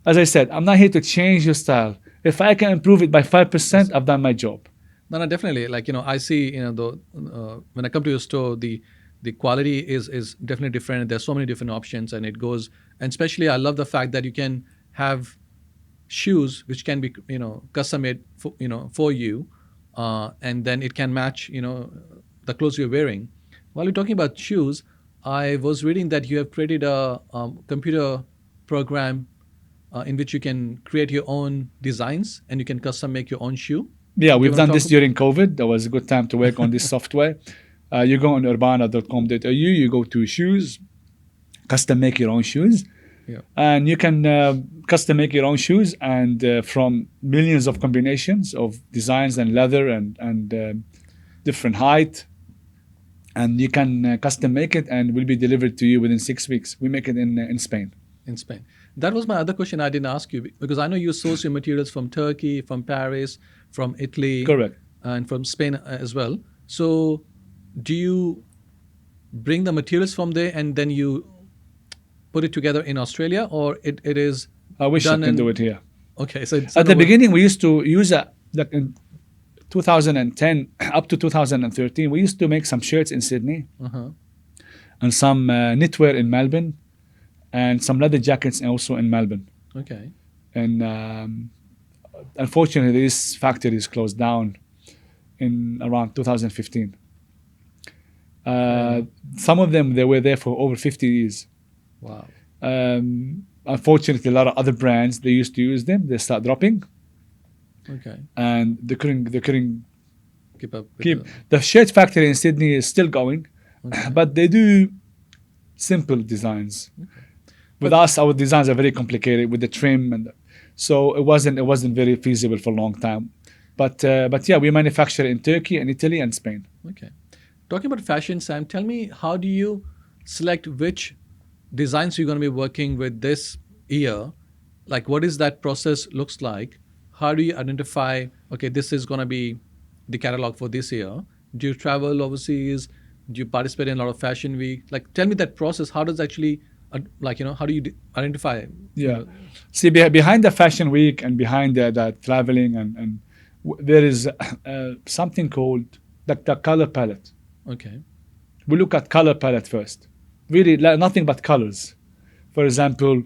as I said, I'm not here to change your style. If I can improve it by 5%, I've done my job. No, definitely. I see, when I come to your store, the quality is definitely different. There's so many different options, and it goes. And especially, I love the fact that you can have shoes which can be, custom made for you, and then it can match, the clothes you're wearing. While you're talking about shoes, I was reading that you have created a computer program in which you can create your own designs and you can custom make your own shoe. Yeah, Do you we've wanna done this talk during COVID. That was a good time to work on this software. You go on urbbana.com.au, you go to shoes, custom make your own shoes. Yeah. And you can custom make your own shoes, and from millions of combinations of designs and leather and different height. And you can custom make it, and will be delivered to you within 6 weeks. We make it in Spain. In Spain. That was my other question I didn't ask you, because I know you source your materials from Turkey, from Paris, from Italy. Correct. And from Spain as well. So do you bring the materials from there and then you put it together in Australia, or it is I wish I done can in, do it here. okay, so it's At done the over- beginning, we used to use like in 2010 up to 2013, we used to make some shirts in Sydney Uh-huh. and some knitwear in Melbourne and some leather jackets also in Melbourne. Okay. And unfortunately, this factory is closed down in around 2015. Some of them, they were there for over 50 years. Wow. Unfortunately, a lot of other brands, they used to use them, they start dropping, Okay. and they couldn't Keep up with keep. The shirt factory in Sydney is still going, Okay. but they do simple designs. With us, our designs are very complicated with the trim, and so it wasn't very feasible for a long time. But yeah, we manufacture in Turkey and Italy and Spain. Okay. Talking about fashion, Sam, tell me, how do you select which designs you're going to be working with this year? Like, what is that process looks like? How do you identify, okay, this is going to be the catalog for this year? Do you travel overseas? Do you participate in a lot of fashion week? Like, tell me that process. How does actually, how do you identify? Yeah. See, behind the fashion week and behind the traveling and there is something called the color palette. Okay. We look at color palette first. Really, nothing but colors. For example,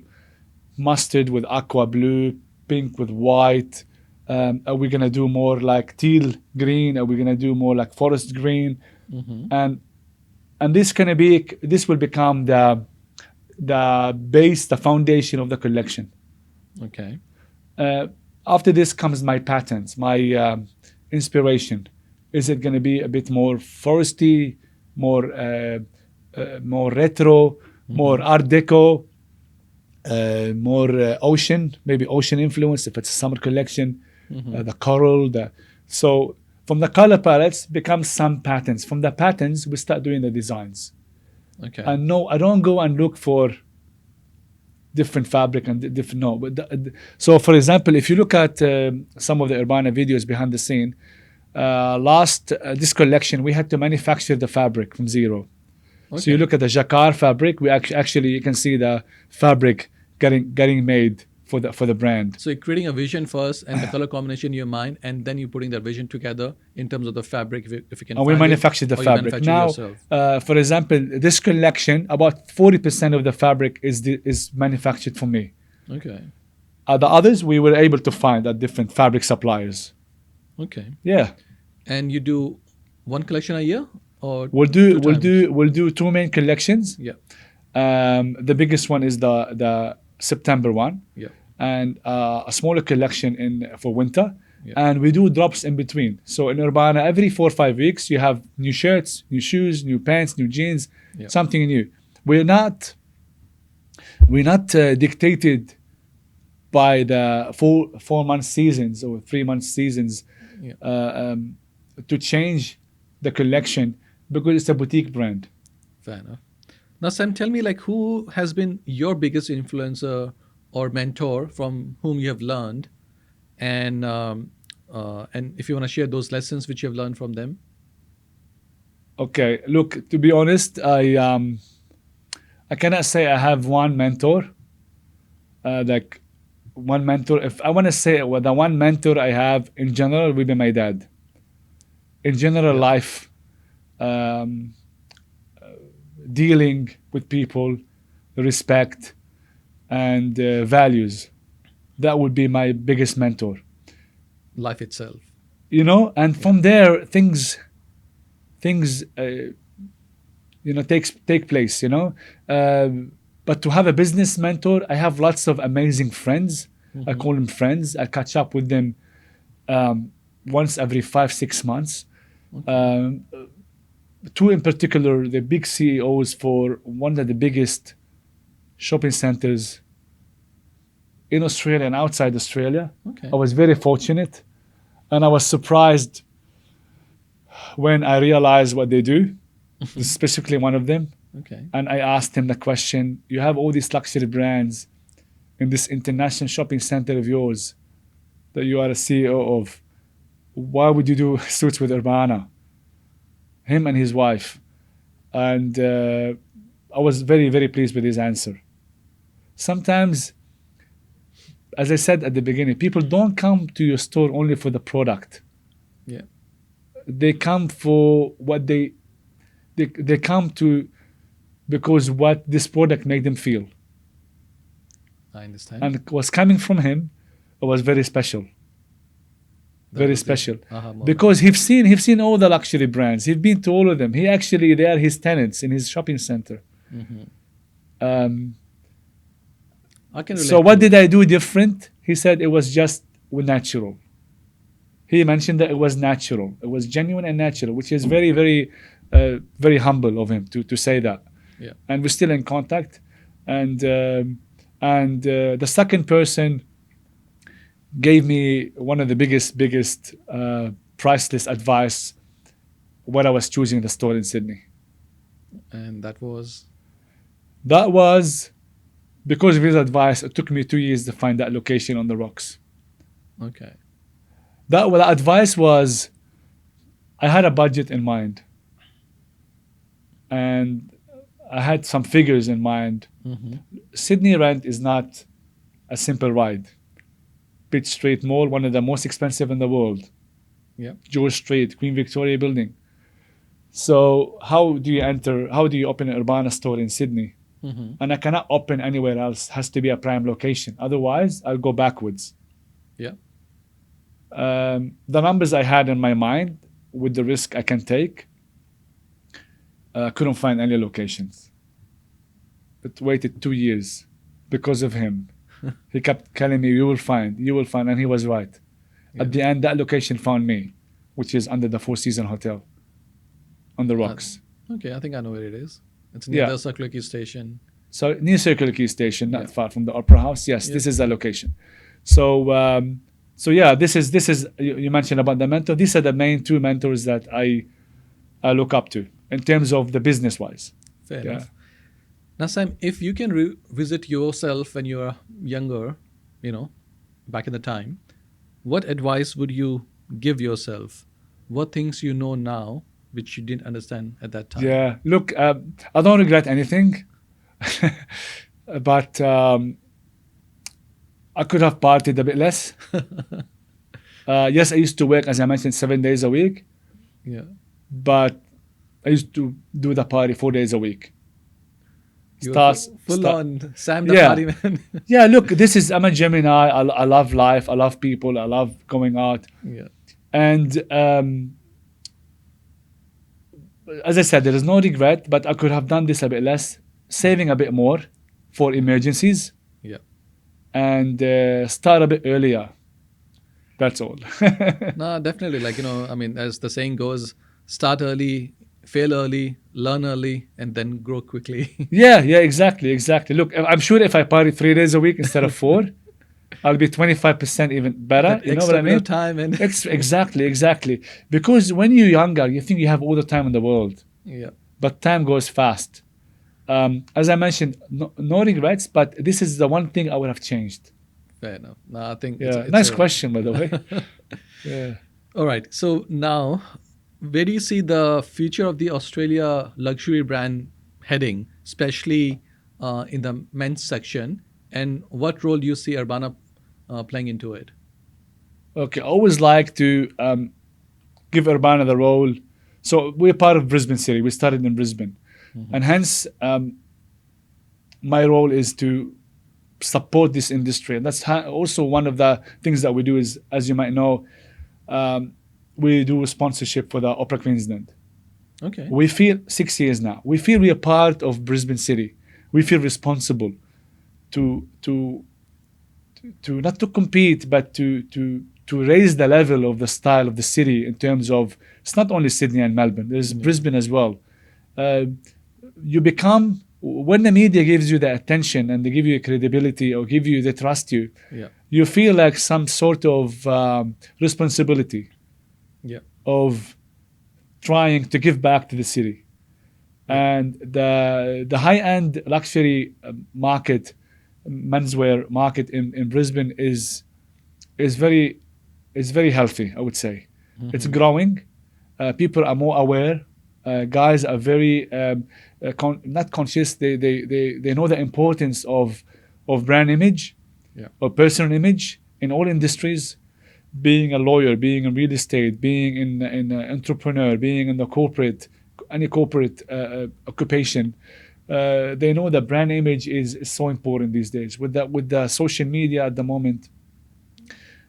mustard with aqua blue, pink with white. Are we gonna do more like teal green? Are we gonna do more like forest green? Mm-hmm. And this will become the base, the foundation of the collection. Okay. After this comes my patterns, my inspiration. Is it going to be a bit more foresty, more retro, more Art Deco, more ocean, maybe ocean influence if it's a summer collection, the coral. So from the color palettes becomes some patterns. From the patterns, we start doing the designs. Okay. And no, I don't go and look for different fabric and different, no. So for example, if you look at some of the Urbbana videos behind the scene, this collection, we had to manufacture the fabric from zero. Okay. So you look at the jacquard fabric, we actually you can see the fabric getting made for the brand. So you're creating a vision first and the color combination in your mind, and then you're putting that vision together in terms of the fabric, if you can And we find it, manufacture the or you fabric. manufacture Now, yourself. for example, this collection, about 40% of the fabric is manufactured for me. Okay. The others, we were able to find at different fabric suppliers. Okay. Yeah. And you do one collection a year, or We'll two times? do two main collections. Yeah. The biggest one is the September one, Yeah. and a smaller collection for winter. Yeah. And we do drops in between. So in Urbbana, every 4 or 5 weeks, you have new shirts, new shoes, new pants, new jeans, Yeah. something new. We're not dictated by the 4 month seasons or 3 month seasons Yeah. to change the collection because it's a boutique brand. Fair enough. Now, Sam, tell me, like, who has been your biggest influencer or mentor from whom you have learned, and if you want to share those lessons which you have learned from them. Okay, look, to be honest, I cannot say I have one mentor. Like one mentor. If I want to say the one mentor I have in general would be my dad. In general, life, dealing with people, respect, and values. That would be my biggest mentor. Life itself. And from there things take place. But to have a business mentor, I have lots of amazing friends. I call them friends. I catch up with them once every 5-6 months. Two in particular, the big CEOs for one of the biggest shopping centers in Australia and outside Australia. Okay. I was very fortunate, and I was surprised when I realized what they do, specifically one of them. Okay. And I asked him the question, you have all these luxury brands in this international shopping center of yours that you are a CEO of. Why would you do suits with Urbbana? Him and his wife. And I was very, very pleased with his answer. Sometimes, as I said at the beginning, people don't come to your store only for the product. Yeah. They come for what they come to because what this product made them feel. I understand. And it was coming from him, it was very special. That Very was the special. aha moment. Because he's seen all the luxury brands. He's been to all of them. They are his tenants in his shopping center. I can relate. So what did I do different? He said it was just natural. He mentioned that it was natural. It was genuine and natural, which is very, very, very humble of him to say that. Yeah. And we're still in contact. And the second person gave me one of the biggest, priceless advice when I was choosing the store in Sydney. And that was. That was because of his advice. It took me 2 years to find that location on the rocks. Okay. The advice was, I had a budget in mind, and I had some figures in mind. Sydney rent is not a simple ride. Pitt Street Mall, one of the most expensive in the world. Yeah. George Street, Queen Victoria Building. So how do you open an Urbbana store in Sydney? And I cannot open anywhere else. It has to be a prime location. Otherwise, I'll go backwards. Yeah. The numbers I had in my mind with the risk I can take, couldn't find any locations. It waited 2 years because of him. He kept telling me, you will find, and he was right. Yeah. At the end, that location found me, which is under the Four Seasons Hotel on the rocks. Okay, I think I know where it is. It's near Yeah. the Circular Quay station. So near Circular Quay Station, not Yeah. far from the Opera House. Yes, Yeah. this is the location. So yeah, this is you mentioned about the mentor. These are the main two mentors that I look up to in terms of the business wise. Fair Yeah. enough. Now, Sam, if you can revisit yourself when you were younger, back in the time, what advice would you give yourself? What things you know now which you didn't understand at that time? Yeah, look, I don't regret anything, but I could have partied a bit less. Yes, I used to work, as I mentioned, 7 days a week, Yeah. but I used to do the party 4 days a week. You're Stars- full sta- on Sam the Yeah. party man. Yeah, look, I'm a Gemini. I love life. I love people. I love going out. Yeah. And as I said, there is no regret, but I could have done this a bit less, saving a bit more for emergencies, Yeah. and start a bit earlier. That's all. No, definitely. As the saying goes, start early, fail early, learn early, and then grow quickly. Yeah, exactly. Look, I'm sure if I party 3 days a week instead of 4, I'll be 25% even better. That You know extra what I bit mean? of time and Exactly. Because when you're younger, you think you have all the time in the world, yeah. but time goes fast. As I mentioned, no regrets, but this is the one thing I would have changed. Fair enough. No, I think Yeah, it's nice a- question, by the way. Yeah. All right. So now, where do you see the future of the Australia luxury brand heading, especially in the men's section? And what role do you see Urbbana playing into it? Okay, I always like to give Urbbana the role. So we're part of Brisbane City. We started in Brisbane. And hence, my role is to support this industry. And that's also one of the things that we do is, as you might know, we do sponsorship for the Opera Queensland. Okay. We feel 6 years now. We feel we are part of Brisbane City. We feel responsible to not to compete, but to raise the level of the style of the city in terms of, it's not only Sydney and Melbourne. There's Brisbane as well. You become, when the media gives you the attention and they give you credibility or they trust you, Yeah. you feel like some sort of responsibility Yeah. of trying to give back to the city. And the high-end luxury market, menswear market in Brisbane is very healthy, I would say. It's growing. People are more aware Guys are very not conscious. They know the importance of brand image or personal image in all industries. Being a lawyer, being in real estate, being in an entrepreneur, being in the any corporate occupation, they know that brand image is so important these days. With the social media at the moment,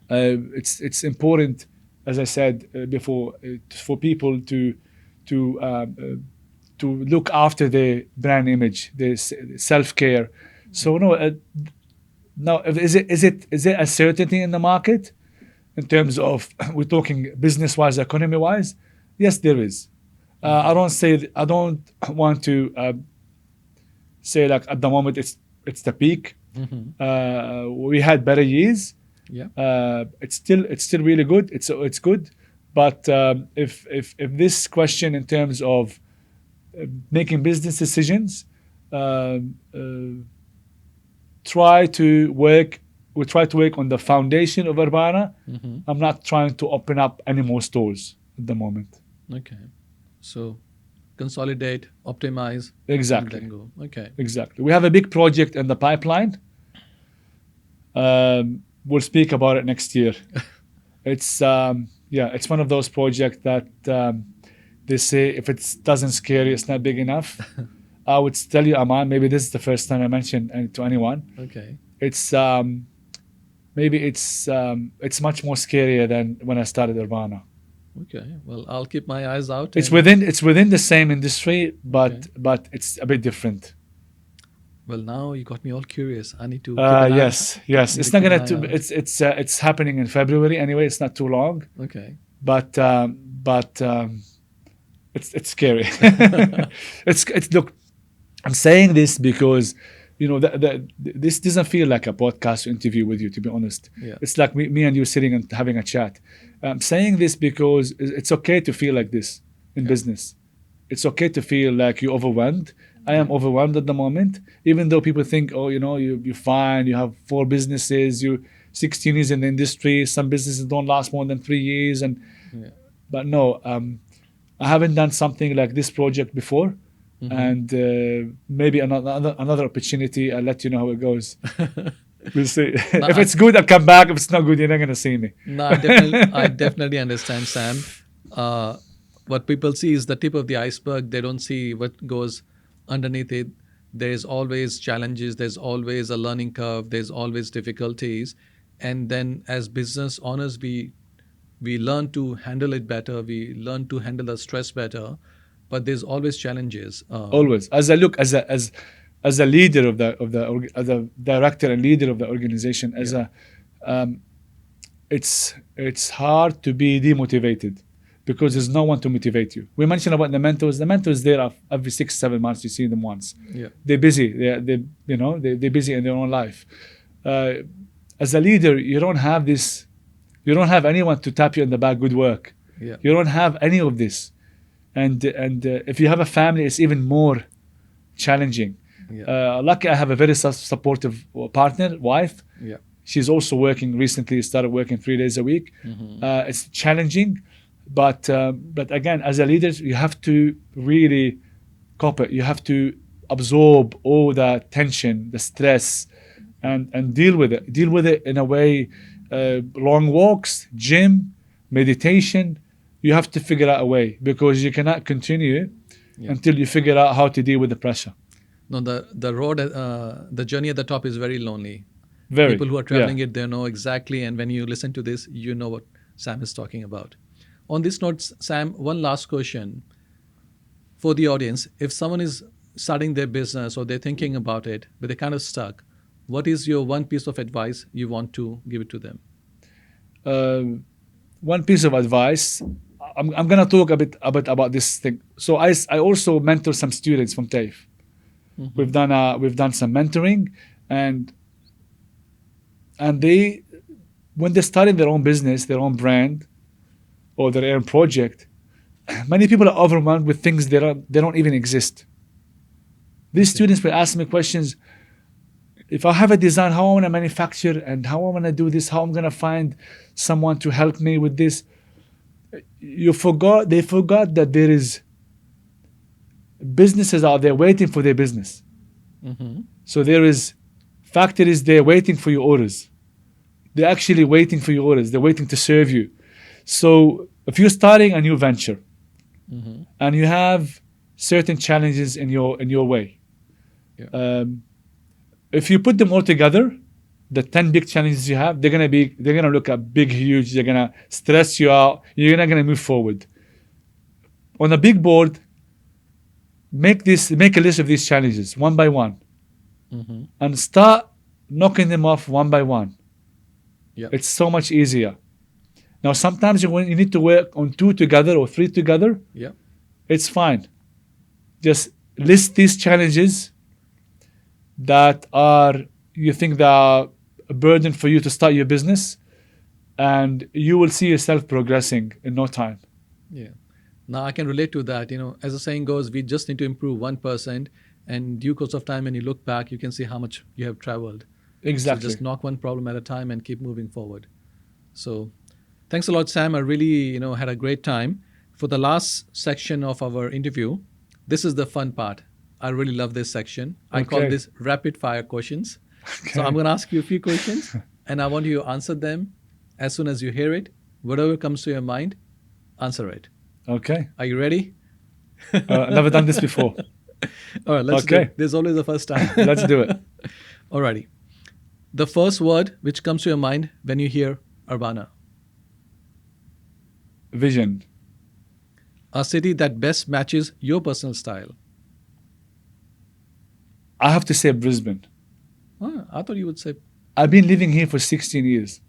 it's important, as I said before, for people to look after their brand image, their self-care. So no, now is there a certainty in the market in terms of we're talking business-wise, economy-wise? Yes, there is. I don't want to say like at the moment it's the peak. We had better years. It's still really good. It's good, but if this question in terms of making business decisions, try to work on the foundation of Urbbana. I'm not trying to open up any more stores at the moment. Okay, so consolidate, optimize, exactly, and then go. Okay, exactly. We have a big project in the pipeline. We'll speak about it next year. It's it's one of those projects that they say if it doesn't scare you, it's not big enough. I would tell you, Aman, maybe this is the first time I mentioned to anyone. Okay, It's it's much more scarier than when I started Urbbana. okay. Well, I'll keep my eyes out. It's within the same industry, but it's a bit different. Well, now you got me all curious. I need to. Keep an eye- Yes. It's need to not keep gonna. an eye out. It's happening in February anyway. It's not too long, Okay. but it's scary. It's look. I'm saying this because this doesn't feel like a podcast interview with you. To be honest, Yeah. it's like me and you sitting and having a chat. I'm saying this because it's okay to feel like this in business. It's okay to feel like you're overwhelmed. I am overwhelmed at the moment, even though people think, oh, you're fine. You have 4 businesses. You 16 years in the industry. Some businesses don't last more than 3 years, but no, I haven't done something like this project before, and maybe another opportunity. I'll let you know how it goes. We'll see. If it's good, I'll come back. If it's not good, you're not gonna see me. No, I definitely understand, Sam. What people see is the tip of the iceberg. They don't see what goes underneath it. There's always challenges. There's always a learning curve. There's always difficulties. And then as business owners, we learn to handle it better. We learn to handle the stress better. But there's always challenges. Always, as a leader of the director and leader of the organization, it's hard to be demotivated because there's no one to motivate you. We mentioned about the mentors. The mentors there every 6-7 months. You see them once. Yeah. They're busy. They're busy in their own life. As a leader, you don't have this. You don't have anyone to tap you in the back. Good work. Yeah. You don't have any of this. And if you have a family, it's even more challenging. Yeah. Lucky I have a very supportive partner, wife. Yeah. She's also working recently, started working 3 days a week. It's challenging, but again, as a leader, you have to really cop it. You have to absorb all the tension, the stress, and deal with it. Deal with it in a way, long walks, gym, meditation. You have to figure out a way because you cannot continue until you figure out how to deal with the pressure. No, the road, the journey at the top is very lonely. Very. People who are traveling it, they know exactly. And when you listen to this, you know what Sam is talking about. On this note, Sam, one last question for the audience. If someone is starting their business or they're thinking about it, but they're kind of stuck, what is your one piece of advice you want to give it to them? One piece of advice. I'm gonna talk a bit about this thing. So I also mentor some students from TAFE. We've done some mentoring, and they, when they're starting their own business, their own brand, or their own project, many people are overwhelmed with things they don't even exist. These students will ask me questions. If I have a design, how I want to manufacture and how I want to do this, how I'm gonna find someone to help me with this. They forgot that there is businesses out there waiting for their business. Mm-hmm. So there is factories there waiting for your orders. They're actually waiting for your orders. They're waiting to serve you. So if you're starting a new venture Mm-hmm. and you have certain challenges in your way, Yeah. if you put them all together, the 10 big challenges you have, they're gonna look at big, huge. They're gonna stress you out. You're not gonna move forward. On a big board, make a list of these challenges one by one, Mm-hmm. and start knocking them off one by one. Yeah. It's so much easier. Now, sometimes you need to work on 2 together or 3 together. Yeah. It's fine. Just list these challenges that you think they are a burden for you to start your business, and you will see yourself progressing in no time. Yeah. Now I can relate to that. As the saying goes, we just need to improve 1%, and due course of time, when you look back, you can see how much you have traveled. Exactly. So just knock one problem at a time and keep moving forward. So thanks a lot, Sam. I really, had a great time. For the last section of our interview, this is the fun part. I really love this section. I call Okay. this rapid fire questions. So I'm going to ask you a few questions, and I want you to answer them as soon as you hear it. Whatever comes to your mind, answer it. Okay. Are you ready? Never done this before. All right, let's do Okay. it. There's always a first time. Let's do it. Alrighty. The first word which comes to your mind when you hear Urbbana. Vision. A city that best matches your personal style. I have to say Brisbane. I thought you would say, I've been living here for 16 years.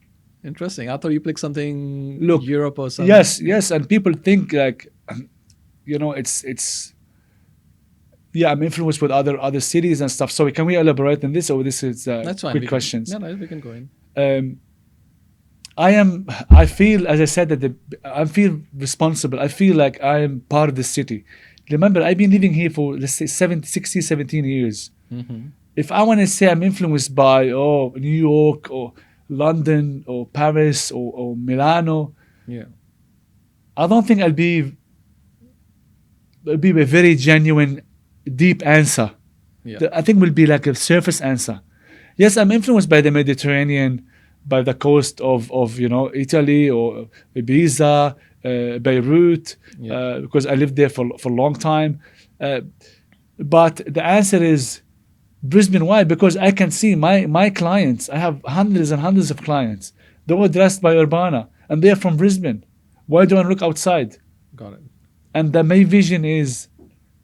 interesting. I thought you picked something Look, Europe or something. Yes, and people think like, it's. Yeah, I'm influenced with other cities and stuff. So can we elaborate on this, or this is That's fine. quick questions? No, we can go in. I feel, as I said, that I feel responsible. I feel like I am part of the city. Remember, I've been living here for, let's say, 17 years. Mm-hmm. If I want to say I'm influenced by, New York or London or Paris or Milano, Yeah. I don't think it'll be a very genuine, deep answer. Yeah. I think will be like a surface answer. Yes, I'm influenced by the Mediterranean, by the coast of Italy or Ibiza, Beirut, Yeah. because I lived there for a long time. But the answer is Brisbane. Why? Because I can see my clients. I have hundreds and hundreds of clients. They're all dressed by Urbbana, and they're from Brisbane. Why do I look outside? Got it. And my vision is,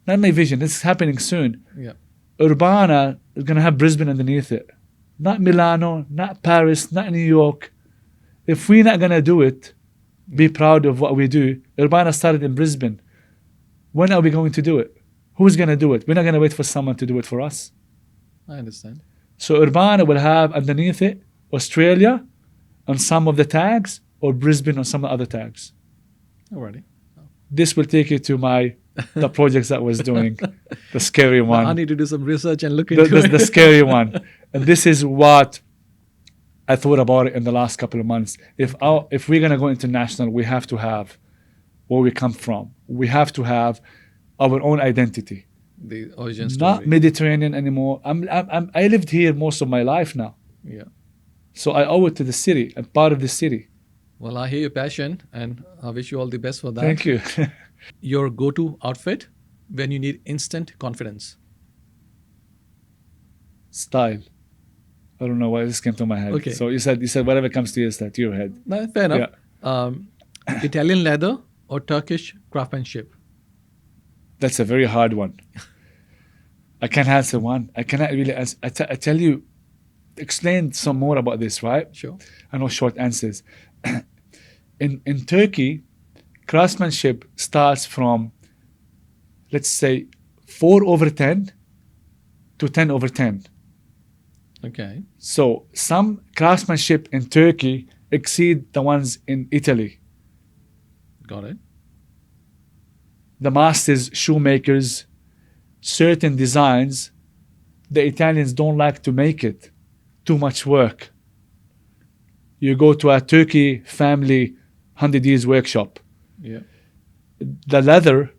not my vision, it's happening soon. Yeah. Urbbana is going to have Brisbane underneath it. Not Milano, not Paris, not New York. If we're not going to do it, be proud of what we do. Urbbana started in Brisbane. When are we going to do it? Who's going to do it? We're not going to wait for someone to do it for us. I understand. So Urbbana will have underneath it Australia on some of the tags, or Brisbane on some of the other tags. Alrighty. This will take you to the projects that I was doing, the scary one. I need to do some research and look into the it. scary one. And this is what I thought about it in the last couple of months. If we're going to go international, we have to have where we come from. We have to have our own identity. The origin story. Not Mediterranean anymore. I lived here most of my life now. Yeah. So I owe it to the city. I'm part of the city. Well, I hear your passion, and I wish you all the best for that. Thank you. Your go-to outfit when you need instant confidence. Style. I don't know why this came to my head. Okay. So you said whatever comes to your head. No, fair enough. Italian leather or Turkish craftsmanship? That's a very hard one. I can't answer one. I cannot really answer. I tell you, explain some more about this, right? Sure. I know short answers. In Turkey, craftsmanship starts from, let's say, 4/10 to 10/10. Okay. So some craftsmanship in Turkey exceed the ones in Italy. Got it. The masters, shoemakers, certain designs, the Italians don't like to make it. Too much work. You go to a Turkey family 100 years workshop. Yeah. The leather,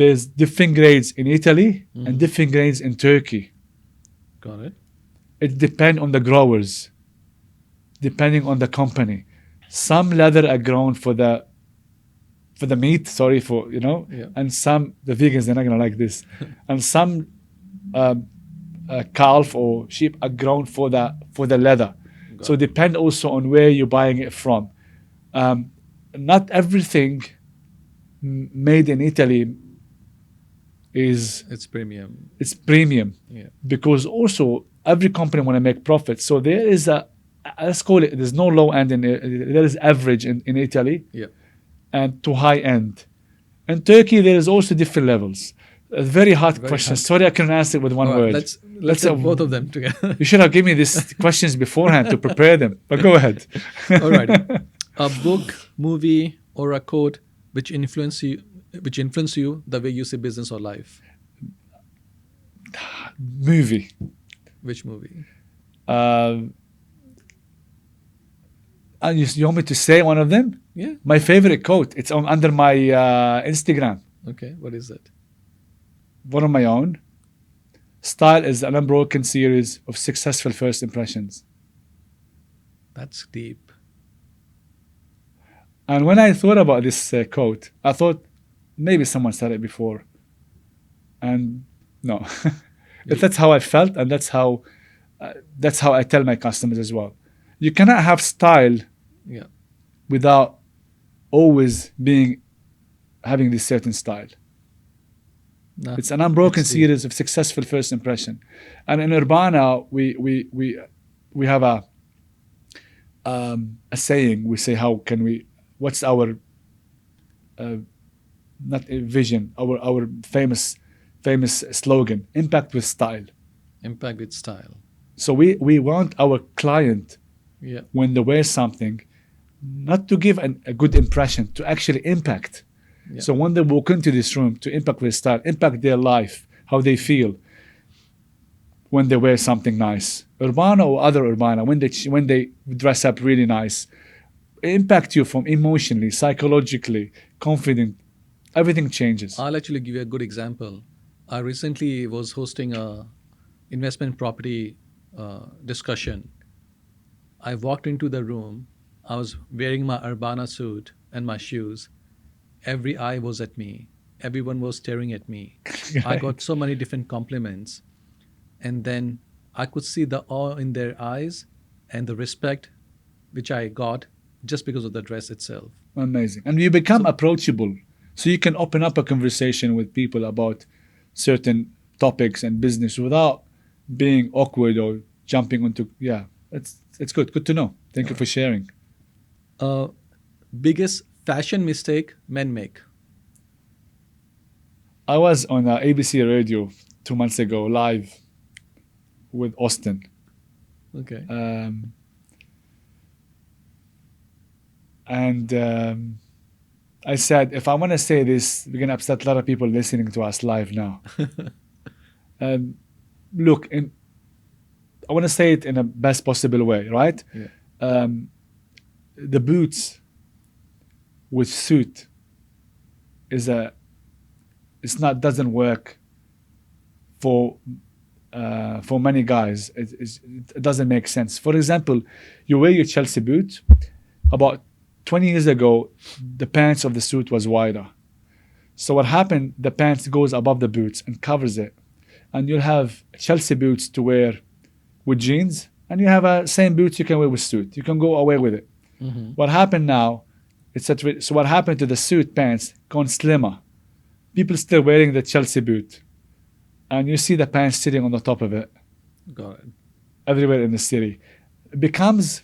there's different grades in Italy and different grades in Turkey. Got it. It depends on the growers, depending on the company. Some leather are grown for the meat, Yeah. and some, the vegans, they're not gonna like this, and some calf or sheep are grown for the leather. So depend also on where you're buying it from. Not everything made in Italy It's premium. it's premium, Yeah. because also every company want to make profit. So there is let's call it, there's no low end there is average in Italy Yeah. and to high end. In Turkey there is also different levels. A very hard question. hard. Sorry, I couldn't answer it with one All right, word. let's have both of them together. You should have given me these questions beforehand to prepare them. But go ahead. All right. A book, movie, or a quote which influence you the way you see business or life. Movie. Which movie? And you want me to say one of them? Yeah. My favorite quote. It's under my Instagram. Okay. What is that? One of my own. Style is an unbroken series of successful first impressions. That's deep. And when I thought about this quote, I thought maybe someone said it before. And no, that's how I felt, and that's how I tell my customers as well. You cannot have style Yeah. without always having this certain style. Nah, It's an unbroken it's deep. series of successful first impression. And in Urbbana, we have a saying. We say, what's our not a vision, our famous slogan, impact with style. Impact with style. So we want our client, Yeah. when they wear something, not to give a good impression, to actually impact. Yeah. So when they walk into this room, to impact with style, impact their life, how they feel when they wear something nice. Urbbana or other Urbbana, when they dress up really nice, impact you from emotionally, psychologically, confident. Everything changes. I'll actually give you a good example. I recently was hosting a investment property discussion. I walked into the room. I was wearing my Urbbana suit and my shoes. Every eye was at me. Everyone was staring at me. I got so many different compliments. And then I could see the awe in their eyes and the respect which I got just because of the dress itself. Amazing. And you become approachable. So you can open up a conversation with people about certain topics and business without being awkward or jumping into, it's good. Good to know. Thank you for sharing. Biggest fashion mistake men make. I was on ABC radio 2 months ago, live with Austin. Okay. I said, if I want to say this, we're going to upset a lot of people listening to us live now. Look, I want to say it in the best possible way, right? Yeah. The boots with suit doesn't work for many guys. It doesn't make sense. For example, you wear your Chelsea boot. About 20 years ago, the pants of the suit was wider. So what happened, the pants goes above the boots and covers it. And you'll have Chelsea boots to wear with jeans, and you have same boots you can wear with suit. You can go away with it. Mm-hmm. What happened now, so what happened to the suit pants gone slimmer. People still wearing the Chelsea boot. And you see the pants sitting on the top of it. Got it. Everywhere in the city. It becomes,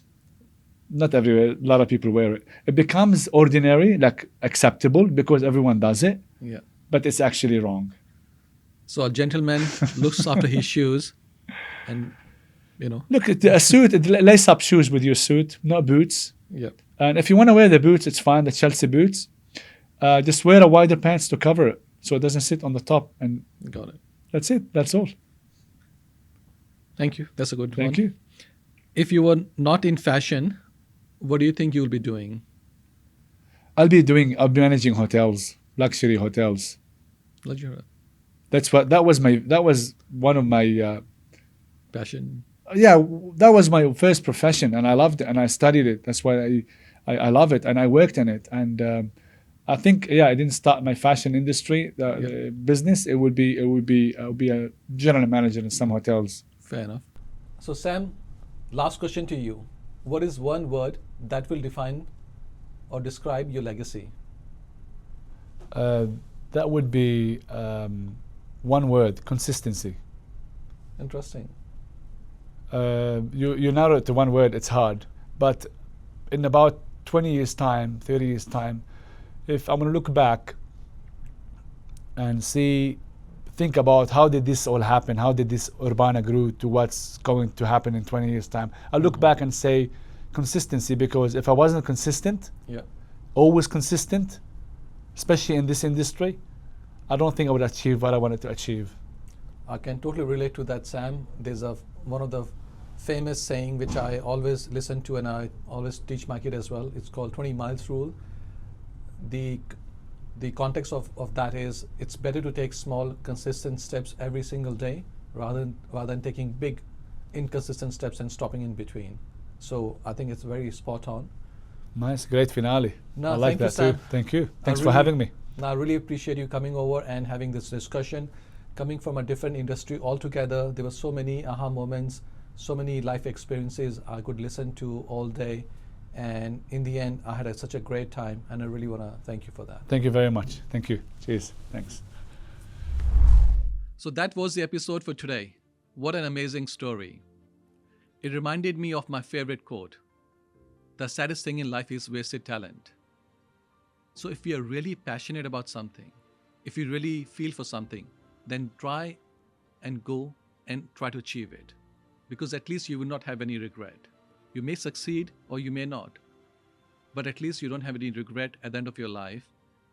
not everywhere, a lot of people wear it. It becomes ordinary, like acceptable because everyone does it, Yeah. but it's actually wrong. So a gentleman looks after his shoes and, Look, a suit, lace up shoes with your suit, not boots. yeah. And if you want to wear the boots, it's fine, the Chelsea boots. Just wear a wider pants to cover it so it doesn't sit on the top. And Got it. that's it. That's all. Thank you. That's a good one. Thank you. If you were not in fashion, what do you think you'll be doing? I'll be managing hotels, luxury hotels. Pleasure. That was one of my Passion. that was my first profession, and I loved it, and I studied it. That's why I love it, and I worked in it. And I think I didn't start my fashion industry the business. It would be I would be a general manager in some hotels. Fair enough. So, Sam, last question to you. What is one word that will define or describe your legacy? That would be one word: consistency. Interesting. You narrow it to one word, it's hard. But in about 20 years' time, 30 years' time, if I'm going to look back and think about how did this all happen, how did this Urbbana grew to what's going to happen in 20 years' time, I'll look back and say consistency, because if I wasn't consistent, always consistent, especially in this industry, I don't think I would achieve what I wanted to achieve. I can totally relate to that, Sam. There's one of the famous saying which I always listen to and I always teach my kid as well. It's called 20 miles rule. The context of that is it's better to take small consistent steps every single day rather than taking big inconsistent steps and stopping in between. So I think it's very spot on. Nice, great finale. No, I like that too. Thank you. Thanks for having me. I really appreciate you coming over and having this discussion. Coming from a different industry altogether, there were so many aha moments, so many life experiences I could listen to all day. And in the end, I had such a great time, and I really want to thank you for that. Thank you very much. Thank you. Cheers. Thanks. So that was the episode for today. What an amazing story. It reminded me of my favorite quote: the saddest thing in life is wasted talent. So if you are really passionate about something, if you really feel for something, then try and go and try to achieve it. Because at least you will not have any regret. You may succeed or you may not. But at least you don't have any regret at the end of your life.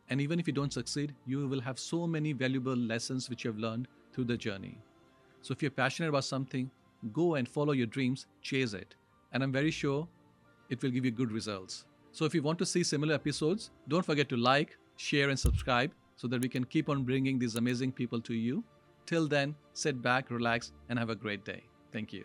And even if you don't succeed, you will have so many valuable lessons which you have learned through the journey. So if you're passionate about something, go and follow your dreams, chase it. And I'm very sure it will give you good results. So if you want to see similar episodes, don't forget to like, share and subscribe so that we can keep on bringing these amazing people to you. Till then, sit back, relax and have a great day. Thank you.